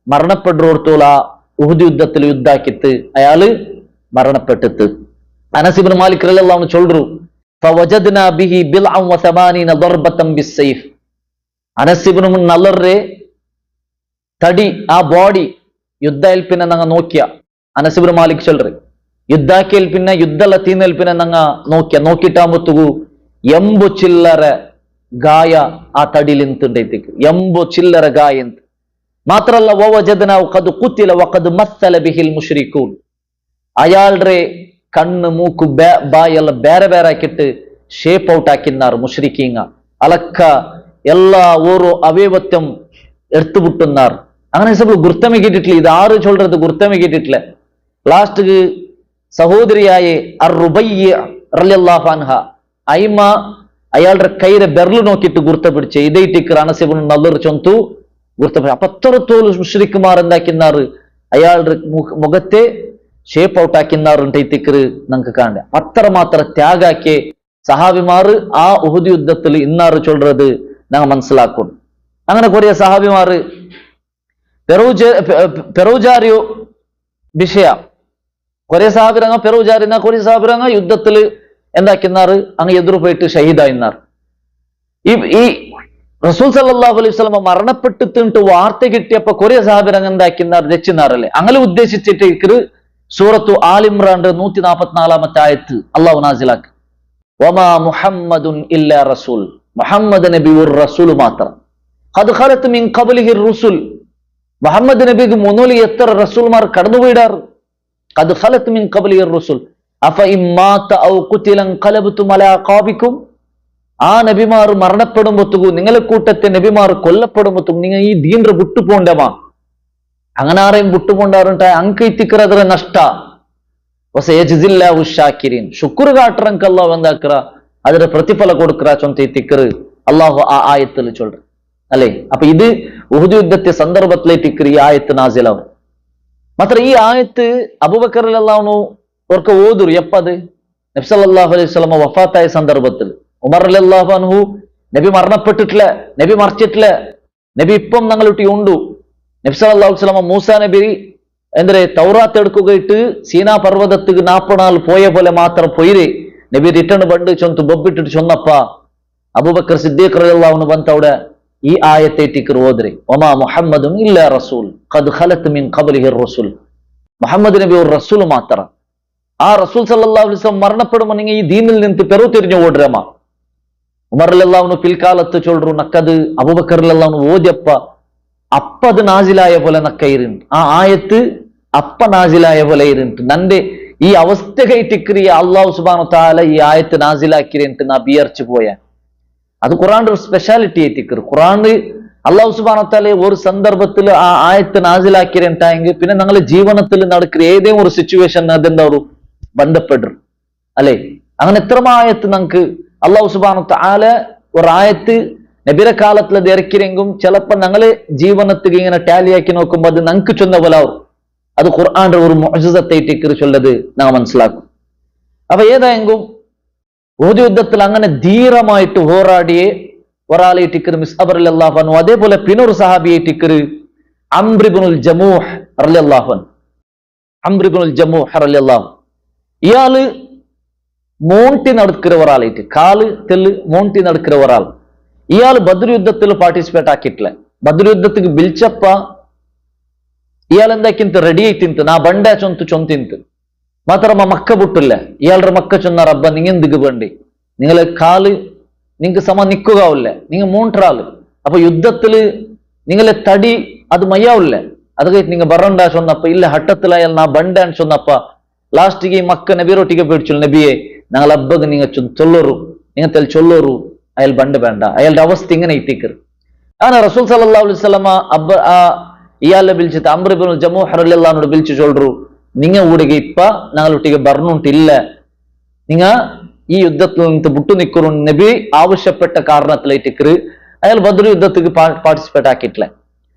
മരണപ്പെടുത്തോള ഉഹുദ് യുദ്ധത്തിൽ യുദ്ധാക്കിത്ത് അയാള് മരണപ്പെട്ടിട്ട്. അനസിബിന് മാലിക് റളിയല്ലാഹു ചൊല്ലു, ഫവജദ്നാ ബിഹി ബിൽഅൻ വസമാനീന ദർബതൻ ബിസ്സൈഫ്. അനസിബിന് നല്ലറെ തടി ആ ബോഡി യുദ്ധേൽപ്പിനെ നങ്ങ നോക്കിയ അനസിബിന് മാലിക് ചൊല്ലു, യുദ്ധാക്കേൽപ്പിന്നെ യുദ്ധല തീനേൽപ്പിനെ നങ്ങ നോക്കിയിട്ടാകുമ്പോത്തുകു 80 ചില്ലറ ഗായ ആ തടിയിൽ നിന്നുണ്ടേക്ക്, 80 ചില്ലറ ഗായ. മാത്രല്ല വവജദ്നാഹു ഖദ് ഖുതില വഖദ് മസ്സല ബിഹിൽ മുശ്രികൂൻ, അയാളുടെ കണ്ണ് മൂക്ക് ബായെല്ല ಬೇರೆ ಬೇರೆ ആക്കിയിട്ട് ഷേപ്പ് ഔട്ട് ആക്കിന്നാർ മുശ്രിക്കീങ്ങ. അലക്ക എല്ലാ ഓരോ അവയവത്വം എടുത്തുവിട്ടുന്നാർ. അങ്ങനെ ഗുർത്തമി കേട്ടിട്ടില്ല. ഇത് ആറ് ചൊല്றது ഗുർത്തമി കേട്ടിട്ടില്ല. ലാസ്റ്റ് സഹോദരിയായ അർ-റുബയ്യ റളിയല്ലാഹു അൻഹ അയിമ അയാളുടെ കൈരെ ബെർല് നോക്കിയിട്ട് ഗുർത്ത പിടിച്ച് ഇതേറ്റിക്കർ അനസിബിന് നല്ലർ ചൊന്തു ഗുർത്ത. അപ്പൊ അത്രത്തോളം മുശ്രിക്കുമാർ എന്താക്കിന്നാറ് അയാളുടെ മുഖത്തെ ഷേപ്പ് ഔട്ട് ആക്കിന്നാറുണ്ട് തിക്കറ് നമുക്ക് കാണാം. അത്രമാത്ര ത്യാഗാക്കിയ സഹാബിമാർ ആ ഉഹുദ് യുദ്ധത്തിൽ ഇന്നാറ് ചൊല്றது ഞങ്ങൾ മനസ്സിലാക്കും. അങ്ങനെ കുറെ സഹാബിമാർ പെറൂജാരിയോ വിഷയ കുറെ സഹാബിരങ്ങ പെറൂജാരിന കുറെ സഹാബിരങ്ങ യുദ്ധത്തിൽ എന്താക്കിന്നാറ് അങ്ങ് എതിർ പോയിട്ട് ഷഹീദായിന്നാർ. ഈ റസൂൽ സല്ലല്ലാഹു അലൈഹി വസല്ലം മരണപ്പെട്ടിട്ട് വാർത്ത കിട്ടിയപ്പോ കുറെ സഹാബിരങ്ങ എന്താക്കിന്നാർ രചിനാറല്ലേ. അങ്ങനെ ഉദ്ദേശിച്ചിട്ട് സൂറത്തു ആൽ ഇമ്രാന്റെ 144 ആയത്ത് അല്ലാഹു നാസിലാക്കി, വമാ മുഹമ്മദുൻ ഇല്ലാ റസൂൽ, മുഹമ്മദ് നബി ഒരു റസൂൽ മാത്രം. ഖദ് ഖലത് മിൻ ഖബ്ലിഹി റുസുൽ, മുഹമ്മദ് നബിക്ക് മുന്നോലി എത്ര റസൂൽമാർ കടന്നുപോയിടാറ്. ഖദ് ഖലത് മിൻ ഖബ്ലിഹി റുസുൽ അഫ ഇമ്മാത ഔ ഖുതില ഖലബ്തും അലാ ഖാബികും, ആ നബിമാർ മരണപ്പെടുമ്പോത്തും നിങ്ങളെ കൂട്ടത്തെ നബിമാർ കൊല്ലപ്പെടുമ്പോത്തും നിങ്ങൾ ഈ ദീൻറെ വിട്ടുപോണ്ടമാ. അങ്ങനെ ആരെയും വിട്ടുപോണ്ടാറുണ്ടായ അങ്ക് എത്തിക്കറದ್ರ നഷ്ട ഷാക്കിരീൻ ശുക്ർ കാട്ടുറങ്ക് അള്ളാഹു എന്താക്കുറ അതിന്റെ പ്രതിഫല കൊടുക്കറ ചൊന്ത എത്തിക്കറ് അള്ളാഹു ആ ആയത്തിൽ ചൊല്ற അല്ലെ. അപ്പൊ ഇത് ഉഹുദ് യുദ്ധത്തെ സന്ദർഭത്തിലെ ടിക്കർ ഈ ആയത്ത് നാസിലാവും. മാത്ര ഈ ആയത്ത് അബൂബക്കർ റളിയല്ലാഹു അവർക്ക് ഓതുർ എപ്പത് നബി സല്ലല്ലാഹു അലൈഹി വസല്ലം വഫാത്തായ സന്ദർഭത്തിൽ. ഉമർ റളിയല്ലാഹു അൻഹു നബി മരണപ്പെട്ടിട്ടില്ല, നബി മറിച്ചിട്ടില്ല, നബി ഇപ്പം ഞങ്ങളുടെ ഉണ്ടു. നബി സല്ലല്ലാഹു അലൈഹി വസല്ലം മൂസാ നബി എന്തെ തൗറാത്ത് എടുക്കുകയിട്ട് സീനാ പർവ്വതത്തിക്ക് 40 നാൾ പോയ പോലെ മാത്രം പോയിരേ നബി റിട്ടേൺ ബണ്ട് ചൊന്തു ബൊബിട്ടിട്ട് ചൊന്നപ്പ അബൂബക്കർ സിദ്ദീഖ് റളിയല്ലാഹു അൻഹു ಬಂತവിടെ ഈ ആയത്തെ ടിക്കർ ഓദ്രെ വമാ മുഹമ്മദുൻ ഇല്ലാ റസൂൽ ഖദ് ഖലത് മിൻ ഖബ്ലിഹി റസൂൽ. മുഹമ്മദ് നബി ഒരു റസൂൽ മാത്രം. ആ റസൂൽ സല്ലല്ലാഹു അലൈഹി വസല്ലം മരണപ്പെടുമ്പോൾ നിങ്ങൾ ഈ ദീനിൽ നിന്ന് പെറു തിരിഞ്ഞു ഓടുറമ. ഉമർ റളിയല്ലാഹു അൻഹു പിൽക്കാലത്ത് ചൊല്ലു നക്കത് അബൂബക്കർ റളിയല്ലാഹു അൻഹു ഓദ്യപ്പ അപ്പത് നാസിലായ പോലെ നക്കയിരുണ്ട്. ആ ആയത്ത് അപ്പ നാസിലായ പോലെ ഇരുണ്ട്. നന്റെ ഈ അവസ്ഥകൈ ടിക്രിയ അള്ളാഹു സുബ്ഹാനഹു തആല ഈ ആയത്ത് നാസിലാക്കിയിട്ട് നാ ബിയർച്ചു പോയ അത് ഖുർആന്റെ ഒരു സ്പെഷ്യാലിറ്റി ആയിട്ടിക്കർ. ഖുർആന് അള്ളാഹു സുബ്ഹാനഹു തആല ഒരു സന്ദർഭത്തിൽ ആ ആയത്ത് നാസിലാക്കിയിട്ടായെങ്കിൽ പിന്നെ ഞങ്ങളുടെ ജീവിതത്തിൽ നടക്കുന്ന ഏതെങ്കിലും ഒരു സിറ്റുവേഷൻ അതെന്താ ഒരു ബന്ധപ്പെടും അല്ലെ. അങ്ങനെ എത്ര ആയത്ത് നമുക്ക് അള്ളാഹു സുബ്ഹാനഹു തആല ഒരു ആയത്ത് നബിയുടെ കാലത്തിൽ അത് ഇറക്കിയെങ്കും ചിലപ്പോൾ ഞങ്ങള് ജീവിതത്തിൽ ഇങ്ങനെ ടാലിയാക്കി നോക്കുമ്പോൾ അത് ഞങ്ങൾക്ക് ചൊന്ന പോലെ അത് ഖുർആന്റെ ഒരു മുഅ്ജിസത്തായിട്ട് ചൊല്ലത് നാം മനസ്സിലാക്കും. അപ്പൊ ഏതായെങ്കും ഉഹുദ് യുദ്ധത്തിൽ അങ്ങനെ ധീരമായിട്ട് പോരാടിയെ ഒരാളെ ടിക്കർ മിസ്അബ് റളിയല്ലാഹു അൻഹു. അതേപോലെ പിന്നൊരു സഹാബിയെ ടിക്കർ അംർ ഇബ്നുൽ ജമൂഹ് റളിയല്ലാഹു അൻഹു. അംർ ഇബ്നുൽ ജമൂഹ് റളിയല്ലാഹു ഇയാള് മോണ്ടി നടക്കുന്ന ഒരാളായിട്ട് കാല് തെല്ല് മോണ്ടി നടക്കുന്ന ഒരാൾ. ഇയാൾ ബദ്ർ യുദ്ധത്തിൽ പാർട്ടിസിപ്പേറ്റ് ആക്കിയിട്ടില്ല. ബദ്ർ യുദ്ധത്തിക്ക് ബിൽച്ചപ്പ ഇയാൾ എന്താക്കിಂತ റെഡി ആയിട്ടിಂತ ನಾ ಬಂಡೆ ಚೊಂತಿಂತ മാത്രമ മക്ക പൊട്ടില്ല. ഇയാളുടെ മക്ക ചൊന്ന റബ്ബ നിങ്ങൾ എന്തിക്ക് വേണ്ടി നിങ്ങളെ കാല് നിങ്ങൾക്ക് സമ നിൽക്കുകയില്ല, നിങ്ങൾ മൂണ്ട്രാള്. അപ്പൊ യുദ്ധത്തില് നിങ്ങളെ തടി അത് മയ്യാവില്ല. അത് കഴിഞ്ഞ് നിങ്ങൾ ബറണ്ട ചൊന്നപ്പ ഇല്ല ഹട്ടത്തിലായാൽ നാ ബണ്ടാൻ ചൊന്നപ്പ ലാസ്റ്റിಗೆ മക്ക നബിറൊട്ടിಗೆ പേടിച്ചു നബിയെ ഞങ്ങൾ അബ്ബക്ക് നിങ്ങൾ ചൊല്ലൊരു നിങ്ങൾ തെൽ ചൊല്ലൊരു അയാൾ ബണ്ട് വേണ്ട. അയാളുടെ അവസ്ഥ ഇങ്ങനെ ഇത്തിക്കർ. അങ്ങനെ റസൂൽ സല്ലല്ലാഹു അലൈഹി വസല്ലമ ഇയാളെ വിളിച്ചിട്ട് അംർ ഇബ്നുൽ ജമൂഹ് റളിയല്ലാഹു അൻഹു വിളിച്ചു ചൊല്ലു നിങ്ങ ഊടിಗೆ ഇപ്പ ഞങ്ങളൊട്ടിಗೆ ബർണുണ്ടില്ല, നിങ്ങ ഈ യുദ്ധത്തിൽ നിന്ന് വിട്ടു നിൽക്കൂ നബി ആവശ്യപ്പെട്ട കാരണത്തിലേറ്റിക്കർ അയാൾ ബദ്ർ യുദ്ധത്തിൽ പാർട്ടിസിപ്പേറ്റ് ആക്കിയിട്ടില്ല.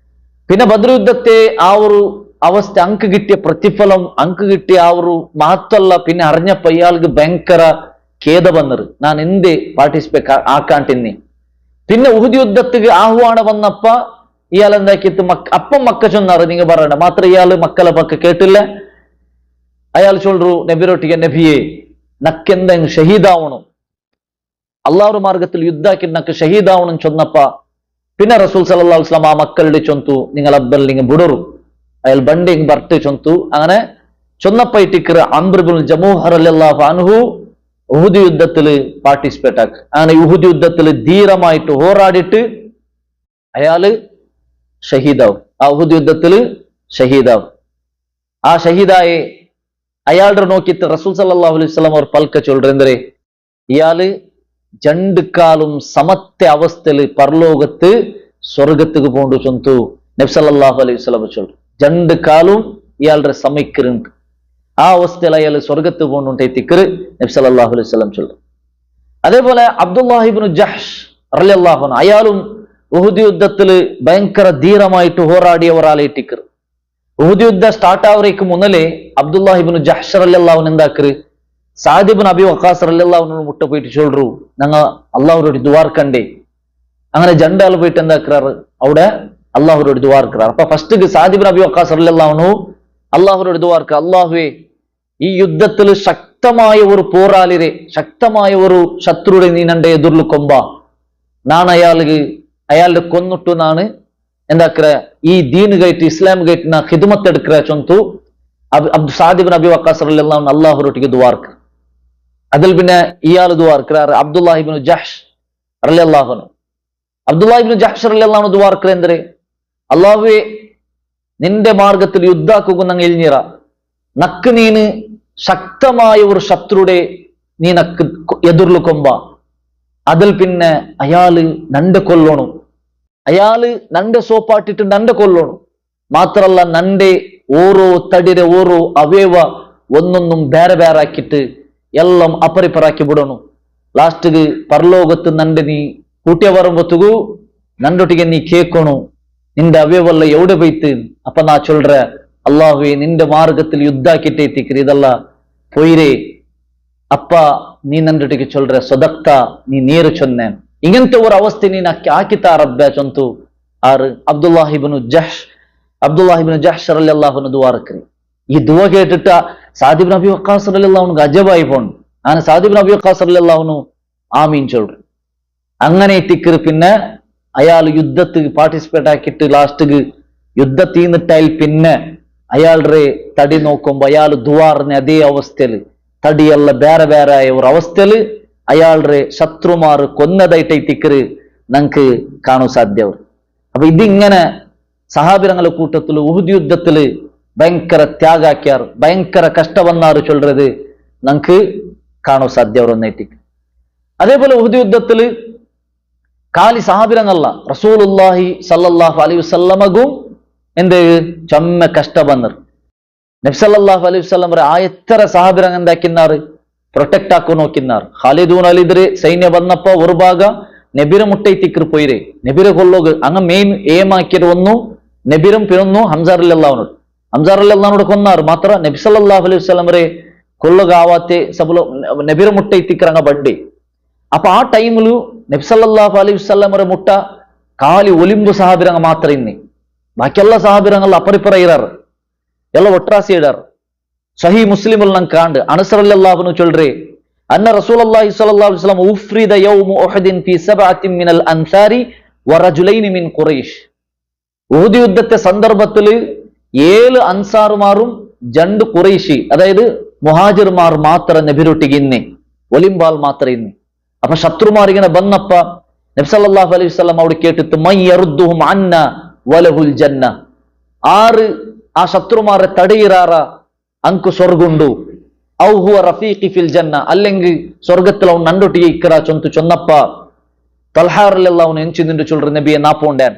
പിന്നെ ബദ്ർ യുദ്ധത്തെ ആ ഒരു അവസ്ഥ അങ്ക് കിട്ടിയ പ്രതിഫലം അങ്ക് കിട്ടിയ ആ ഒരു മഹത്വല്ല പിന്നെ അറിഞ്ഞപ്പോ ഇയാൾക്ക് ഭയങ്കര ഖേദ വന്നത് ഞാൻ എന്തേ പാർട്ടിസിപ്പേറ്റ് ആക്കാണ്ടിന്നി. പിന്നെ ഉഹുദ് യുദ്ധത്തിക്ക് ആഹ്വാനം വന്നപ്പ ഇയാൾ എന്താക്കിയിട്ട് അപ്പം മക്ക ചൊന്നാറ് നിങ്ങൾ പറയണ്ട. മാത്രം ഇയാള് മക്കളെ പക്ക കേട്ടില്ല. അയാൾ ചൊല്ലു നബിറൊട്ടിಗೆ നബിയെ നക്കെന്തെങ്കിലും ഷഹീദാവണം, അള്ളാഹുടെ മാർഗത്തിൽ യുദ്ധാക്കി നക്ക് ഷഹീദാവണം ചൊന്നപ്പ പിന്നെ റസൂൽ സല്ലല്ലാഹു അലൈഹി വസല്ലം ആ മക്കളുടെ ചൊന്തു നിങ്ങൾ അബ്ബൽ നിങ്ങൾ ബുടറു അയാൾ ബണ്ടി ബർട്ട് ചൊന്തു. അങ്ങനെ ചൊന്നപ്പ ഇട്ടിക്കർ അംർ ഇബ്നുൽ ജമൂഹ് റളിയല്ലാഹു അൻഹു ഉഹുദ് യുദ്ധത്തിൽ പാർട്ടിസിപ്പേറ്റ് ആക്കി. അങ്ങനെ ഉഹുദ് യുദ്ധത്തിൽ ധീരമായിട്ട് പോരാടിയിട്ട് അയാള് ഷഹീദാവും. ആ ഉഹുദ് യുദ്ധത്തിൽ ഷഹീദാവും. ആ ഷഹീദായെ അയാളുടെ നോക്കിയിട്ട് റസൂൽ സല്ലല്ലാഹു അലൈഹി വസല്ലം അവർ പൽക്ക ചൊല്ലു എന്തേ ഇയാള് രണ്ട് കാലും സമത്തെ അവസ്ഥയിൽ പരലോകത്ത് സ്വർഗത്തുക്ക് പോണ്ടു ചൊന്തു നബി സല്ലല്ലാഹു അലൈഹി വസല്ലം ചൊല്ലു. രണ്ട് കാലും ഇയാളുടെ സമയ്ക്കുണ്ട്. ആ അവസ്ഥയിൽ അയാൾ സ്വർഗത്ത് പോണ്ടുണ്ടെത്തിക്കർ നബി സല്ലല്ലാഹു അലൈഹി വസല്ലം ചൊല്ലു. അതേപോലെ അബ്ദുല്ലാഹി ഇബ്നു ജഹ്ഷ് റളിയല്ലാഹു അൻഹു അയാളും ഉഹുദ് യുദ്ധത്തിൽ ഭയങ്കര ധീരമായിട്ട് പോരാടിയ ഒരാളേറ്റിക്കർ. ഉഹുദ് യുദ്ധം സ്റ്റാർട്ട് ആവറേക്ക് മുന്നലേ അബ്ദുല്ലാഹി ഇബ്നു ജഹ്ഷ് റളിയല്ലാഹു അൻഹു എന്താക്കറ് സാദ് ഇബ്നു അബി വഖാസ് റളിയല്ലാഹു അൻഹു മുട്ട പോയിട്ട് ചൊല്ലു ഞങ്ങ അള്ളാഹുരോട് ദുആർക്കണ്ടേ. അങ്ങനെ ജണ്ടാൾ പോയിട്ട് എന്താക്കാറ് അവിടെ അള്ളാഹുരോട് ദുആർക്കാറ്. അപ്പൊ ഫസ്റ്റ് സാദ് ഇബ്നു അബി വഖാസ് റളിയല്ലാഹു അൻഹു അള്ളാഹുരോട് ദുആർക്ക അള്ളാഹുവേ ഈ യുദ്ധത്തിൽ ശക്തമായ ഒരു പോരാളിരെ ശക്തമായ ഒരു ശത്രുടെ നീ നന്റെ എതിർಲು കൊമ്പ നാണ് അയാളുടെ കൊന്നിട്ടു നാണ് എന്താക്കറ ഈ ദീൻ ഗൈറ്റ് ഇസ്ലാം ഗൈറ്റ് നാ ഖിദ്മത്ത് എടുക്കറ ചൊന്തു സാദ് ഇബ്നു അബി വഖാസ് റളിയല്ലാഹു അൻഹു അല്ലാഹുരോട്ടിಗೆ ദുആർക്ക. അതിൽ പിന്നെ ഇയാൾ ദുആർക്കാറ് അബ്ദുല്ലാഹി ഇബ്നു ജഹ്ഷ് റളിയല്ലാഹു അൻഹു. അബ്ദുല്ലാഹി ഇബ്നു ജഹ്ഷ് റളിയല്ലാഹു അൻഹു ദുആർക്കറ എന്തേ അല്ലാഹുവേ നിന്റെ മാർഗത്തിൽ യുദ്ധാക്കുക നങ്ങ എൽഞ്ഞിറ നക്ക് നീന് ശക്തമായ ഒരു ശത്രുടെ നീ നക്ക് എതിർಲು കൊമ്പ അതിൽ പിന്നെ അയാള് നണ്ട് കൊല്ലണു, അയാള് നണ്ട് സോപ്പാട്ടിട്ട് നണ്ട് കൊല്ലണു. മാത്രല്ല നന്റെ ഓരോ തടിരെ ഓരോ അവയവ ഒന്നൊന്നും ಬೇರೆ ಬೇರೆ ആക്കിയിട്ട് എല്ലാം ಅಪರಿಪರಾಕಿ ಬಿಡೋನು. ಲಾಸ್ಟ್ಗೆ ಪರಲೋಕತ್ತು ನಂಡೆ ನೀ ಕೂಟ್ಯ ಬರುമ്പೊತ್ತಿಗೂ ನಂದೊಟ್ಟಿಗೆ ನೀ ಕೇಳ್ಕೊಣು, നിന്റെ അവയവല്ല എവിടെ പോയിട്ട്. അപ്പൊ നാ ചൊല്ற, അല്ലാഹുവേ നിന്റെ മാർഗത്തിൽ യുദ്ധാക്കിട്ടേ തിക്കറി ഇതല്ല പോയിരേ. അപ്പ നീ നണ്ടൊട്ടിಗೆ ചൊല്ற, സ്വതക്ത നീ നേര് ചൊന്നേൻ. ഇങ്ങനത്തെ ഒരു അവസ്ഥ നീ ആക്കിത്താ റബ്ബേ ചൊന്തു. ആറ് അബ്ദുല്ലാഹിബ്നു ജഹ്ഷ് റളിയല്ലാഹു അൻഹു ദുആ റക്കറി. ഈ ദുആ കേട്ടിട്ട് സാദ് ഇബ്നു അബി വഖാസ് റളിയല്ലാഹു അൻഹു അജബായി പോണ്. അങ്ങനെ സാദ് ഇബ്നു അബി വഖാസ് റളിയല്ലാഹു അൻഹു ആമീൻ ചൊല്ற. അങ്ങനെ തിക്കറി പിന്നെ അയാൾ യുദ്ധത്തിൽ പാർട്ടിസിപ്പേറ്റ് ആക്കിയിട്ട് ലാസ്റ്റ് യുദ്ധ തീർന്നിട്ടായി പിന്നെ അയാളുടെ തടി നോക്കുമ്പോ അയാൾ ദുആറിന് അതേ അവസ്ഥയില് തടിയല്ല ಬೇರೆ ಬೇರೆ ആയ ഒരു അവസ്ഥയില് അയാളുടെ ശത്രുമാർ കൊന്നതായിട്ടേ തിക്കറ് നമുക്ക് കാണാൻ സാധ്യവും. അപ്പൊ ഇതിങ്ങനെ സഹാബിരങ്ങളെ കൂട്ടത്തില് ഉഹുദ് യുദ്ധത്തില് ഭയങ്കര ത്യാഗാക്കിയാർ, ഭയങ്കര കഷ്ടവന്നാറ് ചൊല്றது നമുക്ക് കാണാൻ സാധ്യവറൊന്നായിട്ട്. അതേപോലെ ഉഹുദ് യുദ്ധത്തില് കാലി സഹാബിരങ്ങല്ല, റസൂലുള്ളാഹി സല്ലല്ലാഹു അലൈഹി വസല്ലമകും എന്ത് ചമ്മ കഷ്ട വന്നർ. നബി സല്ലല്ലാഹു അലൈഹി വസല്ലം എത്ര സഹാബിരങ്ങ എന്താക്കിന്നാറ് പ്രൊട്ടക്ട് ആക്കു നോക്കിന്നാർ. ഖാലിദൂൻ അലിദ്രെ സൈന്യ വന്നപ്പോ ഒരു ഭാഗ നബിര മുട്ടൈ തിക്കർ പോയിരേ, നബിര കൊല്ലോഗ് അങ്ങ് മെയിൻ ഏം ആക്കിയത് ഒന്നു നബിരും പിറന്നു ഹംസാർ അല്ലാഹുനോട് കൊന്നാർ. മാത്ര നബി സല്ലല്ലാഹു അലൈഹി വസല്ലം കൊല്ലുക ആവാത്തെ സബുല നബിര മുട്ടൈ തിക്കർ അങ്ങ ബಡ್ಡೆ. അപ്പൊ ആ ടൈമില് നബി സല്ലല്ലാഹു അലൈഹി വസല്ലം മുട്ട കാലി ഒലിമ്പു സഹാബിരങ്ങ മാത്ര ಇನ್ನಿ, ബാക്കി എല്ലാ സഹാബിരങ്ങൾ ಅಪರಿಪರ ಇರಾರು, ಎಲ್ಲ ಒಟ್ರಾಸಿ ಇಡಾರು. ಸಹಿ ಮುಸ್ಲಿಮ್ ಅಲ್ಲಿ ನಂಗೆ ಕಾಂಡ್ ಅನಸ್ ರಲಿಯಲ್ಲಾಹು ಅನ್ಹು ಚೊಲ್ರಿ, ಅನ್ನ ರಸೂಲುಲ್ಲಾಹಿ ಸ್ವಲ್ಲಲ್ಲಾಹು ಅಲೈಹಿ ವಸಲ್ಲಂ ಉಫ್ರಿದ ಯೌಮ ಉಹದಿನ್ ಫಿ ಸಬಅತಿನ್ മിനൽ അൻസാരി വറജുലൈനി മിൻ ഖുറൈഷ്. ഉഹദ് യുദ്ധത്തെ സന്ദർഭത്തിൽ 7 അൻസാറുമാറും 2 ഖുറൈശി, അതായത് മുഹാജിർമാർ മാത്ര നബിരൊട്ടിಗೆ ಇನ್ನಿ, ഒലിമ്പാൽ മാത്ര ಇನ್ನಿ. അപ്പൊ ശത്രുമാരിങ്ങനെ ബന്നപ്പ നബി സല്ലല്ലാഹു അലൈഹി വസല്ലം അവിടെ കേട്ടിട്ട് മൻ യറുദ്ദുഹും അന്ന വലഹുൽ ജന്ന, ആറ് ആ ശത്രുമാരെ തടയിറാറ അങ്കു സ്വർഗുണ്ടു, ഔ ഹുവ റഫീഖി ഫിൽ ജന്ന, അല്ലെങ്കിൽ സ്വർഗത്തിൽ അവൻ നണ്ടൊട്ടിಗೆ ഇക്കറ ചൊന്തു ചൊന്നപ്പ തൊൽഹാറിലെല്ലാം അവನು ಎಂಚು ನಿಂಡು ಚೊಲ್ರಿ ನಬಿയെ ನಾ ಪೋಂಡ್ಯಾನ್.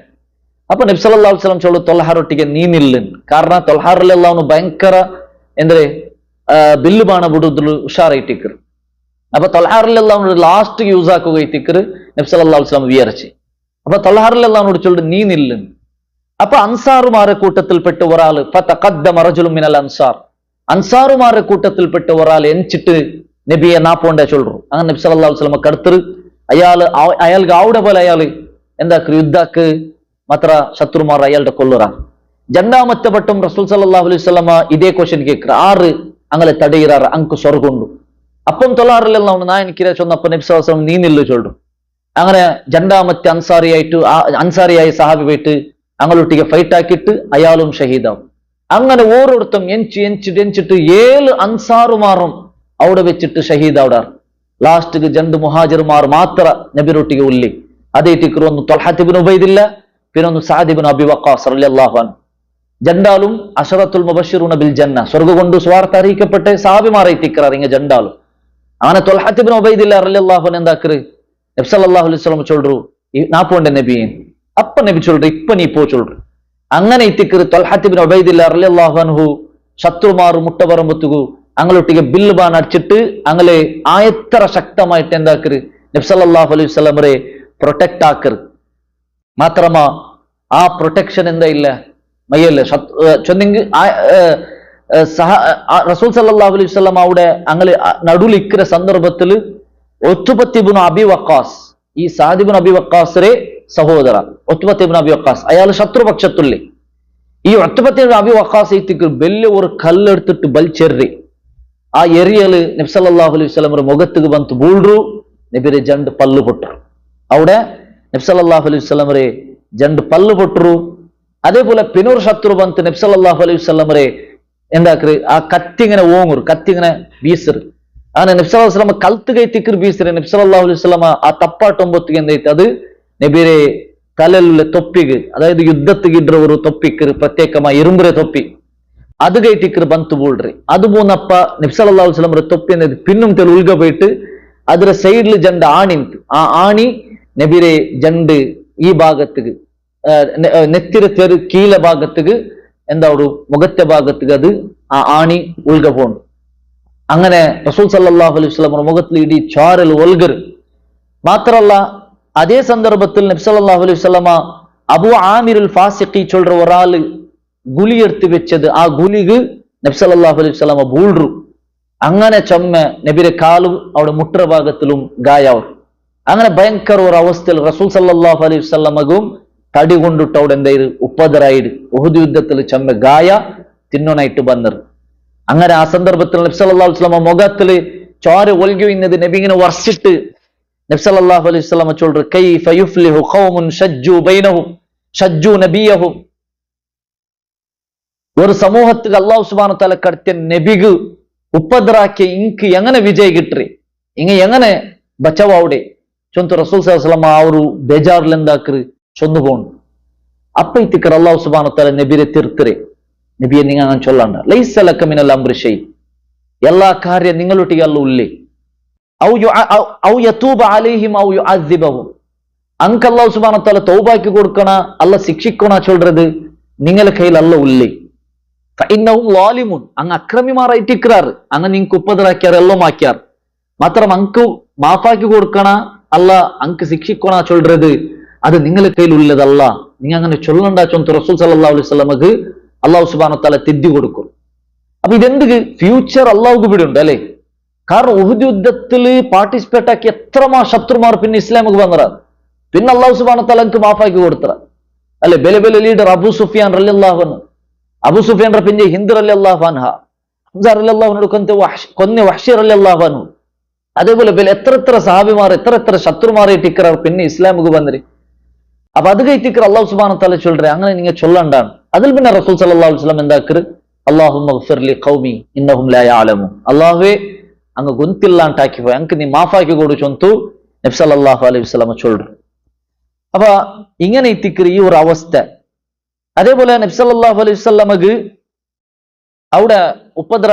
ಅಪ್ಪ ನಬಿ ಸಲ್ಲಲ್ಲಾಹು ಅಲೈಹಿ ವಸಲ್ಲಂ ಚೊಲ್ಲು ತೊಲ್ಹಾರೊಟ್ಟಿಗೆ ನೀನಿಲ್ಲನ್, ಕಾರಣ ತೊಲ್ಹಾರಲೆಲ್ಲ ಅವನು ಭಯಂಕರ ಎಂದ್ರೆ ಬಿಲ್ಲು ಬಾಣ ಬಿಡುದ್ರು ಹುಷಾರೈಟಿಕ್ಕರು. അപ്പൊ തൊൽഹാറിലെല്ലാം ലാസ്റ്റ് യൂസ് ആക്കുക തിക്കറ് നബി സല്ലല്ലാഹു അലൈഹി വസല്ലം വിചാരിച്ചു. അപ്പൊ തൊൽഹാറിലെല്ലാം ചൊല്ലു നീ നില്ലും. അപ്പൊ അൻസാറുമാരെ കൂട്ടത്തിൽപ്പെട്ട ഒരാള് ഫതഖദ്ദമ റജുലുൻ മിനൽ അൻസാർ, അൻസാറുമാരെ കൂട്ടത്തിൽപ്പെട്ട ഒരാൾ എൻച്ചിട്ട് നബിയെ നാ പോണ്ട ചൊല്ലു. അങ്ങനെ നബി സല്ലല്ലാഹു അലൈഹി വസല്ലം കടുത്തറ് അയാൾക്ക് അവിടെ പോലെ അയാള് എന്താക്ക് യുദ്ധാക്ക് മാത്ര ശത്രുമാർ അയാളുടെ കൊല്ലുറ. രണ്ടാമത്തെ വട്ടം റസൂൽ സല്ലല്ലാഹു അലൈഹി വസല്ലം ഇതേ ക്വസ്റ്റ്യൻ കേൾക്കുക, ആറ് അങ്ങനെ തടയിറാറ് അങ്ക് സ്വർഗുണ്ടു. അപ്പം തൊള്ളാറിലെല്ലാം നാ എനിക്കിര ചൊന്നപ്പോ നബി സല്ലല്ലാഹു അലൈഹി വസല്ലം നീ നില്ലു ചൊല്ലു. അങ്ങനെ രണ്ടാമത്തെ അൻസാരിയായ സഹാബി പോയിട്ട് അങ്ങോട്ടേക്ക് ഫൈറ്റ് ആക്കിയിട്ട് അയാളും ഷഹീദാവും. അങ്ങനെ ഓരോരുത്തരും എഞ്ചിട്ട് 7 അൻസാറുമാറും അവിടെ വെച്ചിട്ട് ഷഹീദാവിടാർ. ലാസ്റ്റ് 2 മുഹാജിർമാർ മാത്ര നബിരൊട്ടിಗೆ ഉള്ളി. അതേ ടിക്കർ ഒന്ന് ത്വൽഹത്ത് ഇബ്നു ഉബൈദില്ല, പിന്നെ ഒന്ന് സഅദ് ഇബ്നു അബി വഖാസ് റളിയല്ലാഹു അൻഹു. ജണ്ടാലും അശറത്തുൽ മുബശ്ശിറൂന ബിൽ ജന്ന, സ്വർഗ്ഗം കൊണ്ട് സ്വാർത്ഥ അറിയിക്കപ്പെട്ട സഹാബിമാരെ തിക്കറാർ ഇങ്ങ ജണ്ടാലും. അങ്ങനെ ത്വൽഹത്ത് ഇബ്നു ഉബൈദില്ല റളിയല്ലാഹു അൻഹു എന്താക്കറ് നബി സല്ലല്ലാഹു അലൈഹി വസല്ലം ചൊല്ലു നാ പോണ്ടേ നബിയെ. അപ്പ നബി ചൊല്ലു ഇപ്പൊ നീ പോ ചൊല്ലു. അങ്ങനെ ഇത്തിക്കറ് ത്വൽഹത്ത് ഇബ്നു ഉബൈദില്ല റളിയല്ലാഹു അൻഹു ശത്രുമാർ മുട്ട പറമ്പത്തുകു അങ്ങോട്ടേക്ക് ബില്ല് ബാൻ അടിച്ചിട്ട് അങ്ങനെ ആയത്ര ശക്തമായിട്ട് എന്താക്കറ് നബി സല്ലല്ലാഹു അലൈഹി വസല്ലമരെ പ്രൊട്ടക്ട് ആക്കറ്. മാത്രമാ ആ പ്രൊട്ടക്ഷൻ എന്താ ഇല്ല മയ്യല്ല ചൊന്നെങ്കിൽ റസൂൽ സല്ലല്ലാഹു അലൈഹി വസല്ലം അവിടെ അങ്ങനെ നടുവിൽ ഇക്കற സന്ദർഭത്തിൽ ഉത്ബത്ത് ഇബ്നു അബി വഖാസ്, ഈ സഅദ് ഇബ്നു അബി വഖാസിന്റെ സഹോദര ഉത്ബത്ത് ഇബ്നു അബി വഖാസ്, അയാൾ ശത്രുപക്ഷത്തുള്ളി. ഈ ഉത്ബത്ത് ഇബ്നു അബി വഖാസ് വലിയ ഒരു കല്ലെടുത്തിട്ട് ബലിച്ചെറി. ആ എറിയല് നബി സല്ലല്ലാഹു അലൈഹി വസല്ലം മുഖത്തുക്ക് ಬಂತು ಬೂಳ್ರು, നബിരെ 2 പല്ല് പൊട്ടರು. അവിടെ നബി സല്ലല്ലാഹു അലൈഹി വസല്ലം 2 പല്ല് പൊട്ടರು. അതേപോലെ പിന്നൊരു ശത്രു ಬಂತು നബി സല്ലല്ലാഹു അലൈഹി വസല്ലം എന്താക്കറ് ആ കത്തി ഇങ്ങനെ ഓങ്ങുറ്, കത്തി ഇങ്ങനെ വീസറ്. അങ്ങനെ നബി സല്ലല്ലാഹു അലൈഹി വസല്ലം കൽത്തുകൈ തിക്കറ് വീസറ്. നബി സല്ലല്ലാഹു അലൈഹി വസല്ലം ആ തപ്പാട്ടൊമ്പത്തിക്ക് എന്തായിട്ട് അത് നബിരെ തലയിലുള്ള തൊപ്പിക്ക്, അതായത് യുദ്ധത്തിക്ക് ഇടുற ഒരു തൊപ്പിക്ക് പ്രത്യേകമായി ഇരുമ്പുരെ തൊപ്പി, അത് കയറ്റിക്കറ് ಬಂತು ಬೂಳ್ರಿ. അത് മൂന്നപ്പ നബി സല്ലല്ലാഹു അലൈഹി വസല്ലം തൊപ്പി എന്നത് പിന്നും തെൽ ഉൽഗ പോയിട്ട് ಅದರ ಸೈಡ್ಲು ಜಂಡ ಆಣಿಂತು. ಆ ಆಣಿ ನೆಬಿರೆ ಜಂಡು ഈ ഭാഗത്തുക്ക് നെത്തിര തെരു കീഴ ഭാഗത്തുക്ക് എന്താ ഒരു മുഖത്തെ ഭാഗത്തുക്ക് അത് ആ ആണി ഉൾക പോണു. അങ്ങനെ റസൂൽ സല്ലല്ലാഹു അലൈഹി വസല്ലം മുഖത്തിൽ ഇടി ചോരൽ ഒൽഗർ. മാത്രല്ല അതേ സന്ദർഭത്തിൽ നബി സല്ലല്ലാഹു അലൈഹി വസല്ലമ അബു ആമിറുൽ ഫാസിഖി ചൊല്ற ഒരാള് ഗുലി എടുത്ത് വെച്ചത് ആ ഗുലിക്ക് നബി സല്ലല്ലാഹു അലൈഹി വസല്ലമ ബൂൾറു. അങ്ങനെ ചൊമ്മ നബിയുടെ കാലും അവിടെ മുട്ട ഭാഗത്തിലും ഗായാവും. അങ്ങനെ ഭയങ്കര ഒരു അവസ്ഥയിൽ റസൂൽ സല്ലല്ലാഹു അലൈഹി വസല്ലമകും തടി കൊണ്ടിട്ട് അവിടെ എന്തായത് ഉപ്പതരായിട്ട് ഉഹുദ് യുദ്ധത്തിൽ ചമ്മ ഗായ തിന്നോനായിട്ട് ബന്നർ. അങ്ങനെ ആ സന്ദർഭത്തിൽ നബി സല്ലല്ലാഹു അലൈഹി വസല്ലമ മുഖത്തിൽ ചോര ഒൽകുന്നത് നബി ഇങ്ങനെ വർഷിട്ട് നബി സല്ലല്ലാഹു അലൈഹി വസല്ലമ ചൊല്ലുന്നു, കൈഫ യുഫ്ലിഹു ഖൗമുൻ ഷജ്ജു ബൈനഹും ഷജ്ജു നബിയഹും. ഒരു സമൂഹത്തിൽ അല്ലാഹു സുബ്ഹാനഹു വ തആല കടത്തിയ നബിക്ക് ഉപ്പദ്രാക്കിയ ഇൻക്ക് എങ്ങനെ വിജയ കിട്ടറി, ഇങ്ങ എങ്ങനെ ബച്ചവാവിടെ ചൊന്തു റസൂൽ സല്ലല്ലാഹു അലൈഹി വസല്ലമ ആ ഒരു ബേജാറിൽ എന്താക്കറ് ചൊന്നു പോണു. അപ്പൊ ഇത്തിക്കർ അല്ലാഹു സുബ്ഹാനഹു വ തആല നബിയെ തിരുത്തരെ, നബിയെ നിങ്ങൾ അങ്ങനെ ചൊല്ലണ്ട, ലൈസ ലക മിനൽ അംരി ഷൈ, എല്ലാ കാര്യം നിങ്ങളൊട്ടിಗೆ അല്ല ഉള്ളേ. ഔ യതൂബ അലൈഹിം ഔ യുഅസിബഹും, അങ്ക അല്ലാഹു സുബ്ഹാനഹു വ തആല തൗബാക്കി കൊടുക്കണ അല്ല ശിക്ഷിക്കണ ചൊല്றது നിങ്ങളെ കയ്യിൽ അല്ല ഉള്ളേ. ഫഇന്നഹും ളാലിമുൻ, അങ്ങ് അക്രമിമാരായിട്ട് ഇക്രാറ്, അങ്ങ് നിങ്ങൾക്ക് ഉപ്പതരാക്കിയാർ എല്ലാം ആക്കിയാർ. മാത്രം അങ്ക് മാഫാക്കി കൊടുക്കണ അല്ല അങ്ക് ശിക്ഷിക്കണ ചൊല്றது അത് നിങ്ങളെ കയ്യിൽ ഉള്ളതല്ല, നിങ്ങൾ അങ്ങനെ ചൊല്ലണ്ട ചൊന്ത് റസൂൽ സല്ലല്ലാഹു അലൈഹി വസല്ലമക്ക് അല്ലാഹു സുബ്ഹാനഹു വ തആല തിദ്ദി കൊടുക്കും. അപ്പൊ ഇതെന്ത് ഫ്യൂച്ചർ അല്ലാഹുക്ക് പിടിയുണ്ട് അല്ലെ? കാരണം ഉഹുദ് യുദ്ധത്തിൽ പാർട്ടിസിപ്പേറ്റ് ആക്കി എത്രമാ ശത്രുമാർ പിന്നെ ഇസ്ലാമിക്ക് വന്നറ, പിന്നെ അല്ലാഹു സുബ്ഹാനഹു വ തആല അങ്ക് മാഫാക്കി കൊടുത്തറ അല്ലെ? ബലെ ബലെ ലീഡർ അബൂ സുഫിയാൻ റളിയല്ലാഹു അൻഹു, അബൂ സുഫിയാൻ പിന്നെ ഹിന്ദ് റളിയല്ലാഹു അൻഹ, ഹംസ റളിയല്ലാഹു അൻഹു കൊന്ന വഹ്ശി റളിയല്ലാഹു അൻഹു, അതേപോലെ എത്ര സഹാബിമാർ എത്ര ശത്രുമാരെ ടിക്കറാർ പിന്നെ ഇസ്ലാമിക്ക് വന്നര്. അപ്പൊ അത് കഴിത്തിക്കർ അല്ലാഹു സുബ്ഹാനഹു വ തആല ചൊല്ലുറേ, അങ്ങനെ നിങ്ങൾ ചൊല്ലണ്ടാണ്. അതിൽ പിന്നെ റസൂൽ സല്ലല്ലാഹു അലൈഹി വസല്ലം എന്താക്കറ്, അല്ലാഹുമ്മ ഗ്ഫിർ ലി ഖൗമി ഇന്നഹും ലാ യഅലമൂൻ, അല്ലാഹുവേ അങ്ങ് ഗൊന്തില്ലാണ്ടാക്കി പോയി അങ്ങ് നീ മാഫാക്കി കൊടു ചൊന്തു നബി സല്ലല്ലാഹു അലൈഹി വസല്ലം ചൊല്ലുറു. അപ്പൊ ഇങ്ങനെ ഇത്തിക്കർ ഈ ഒരു അവസ്ഥ. അതേപോലെ നബി സല്ലല്ലാഹു അലൈഹി വസല്ലമക്ക് അവിടെ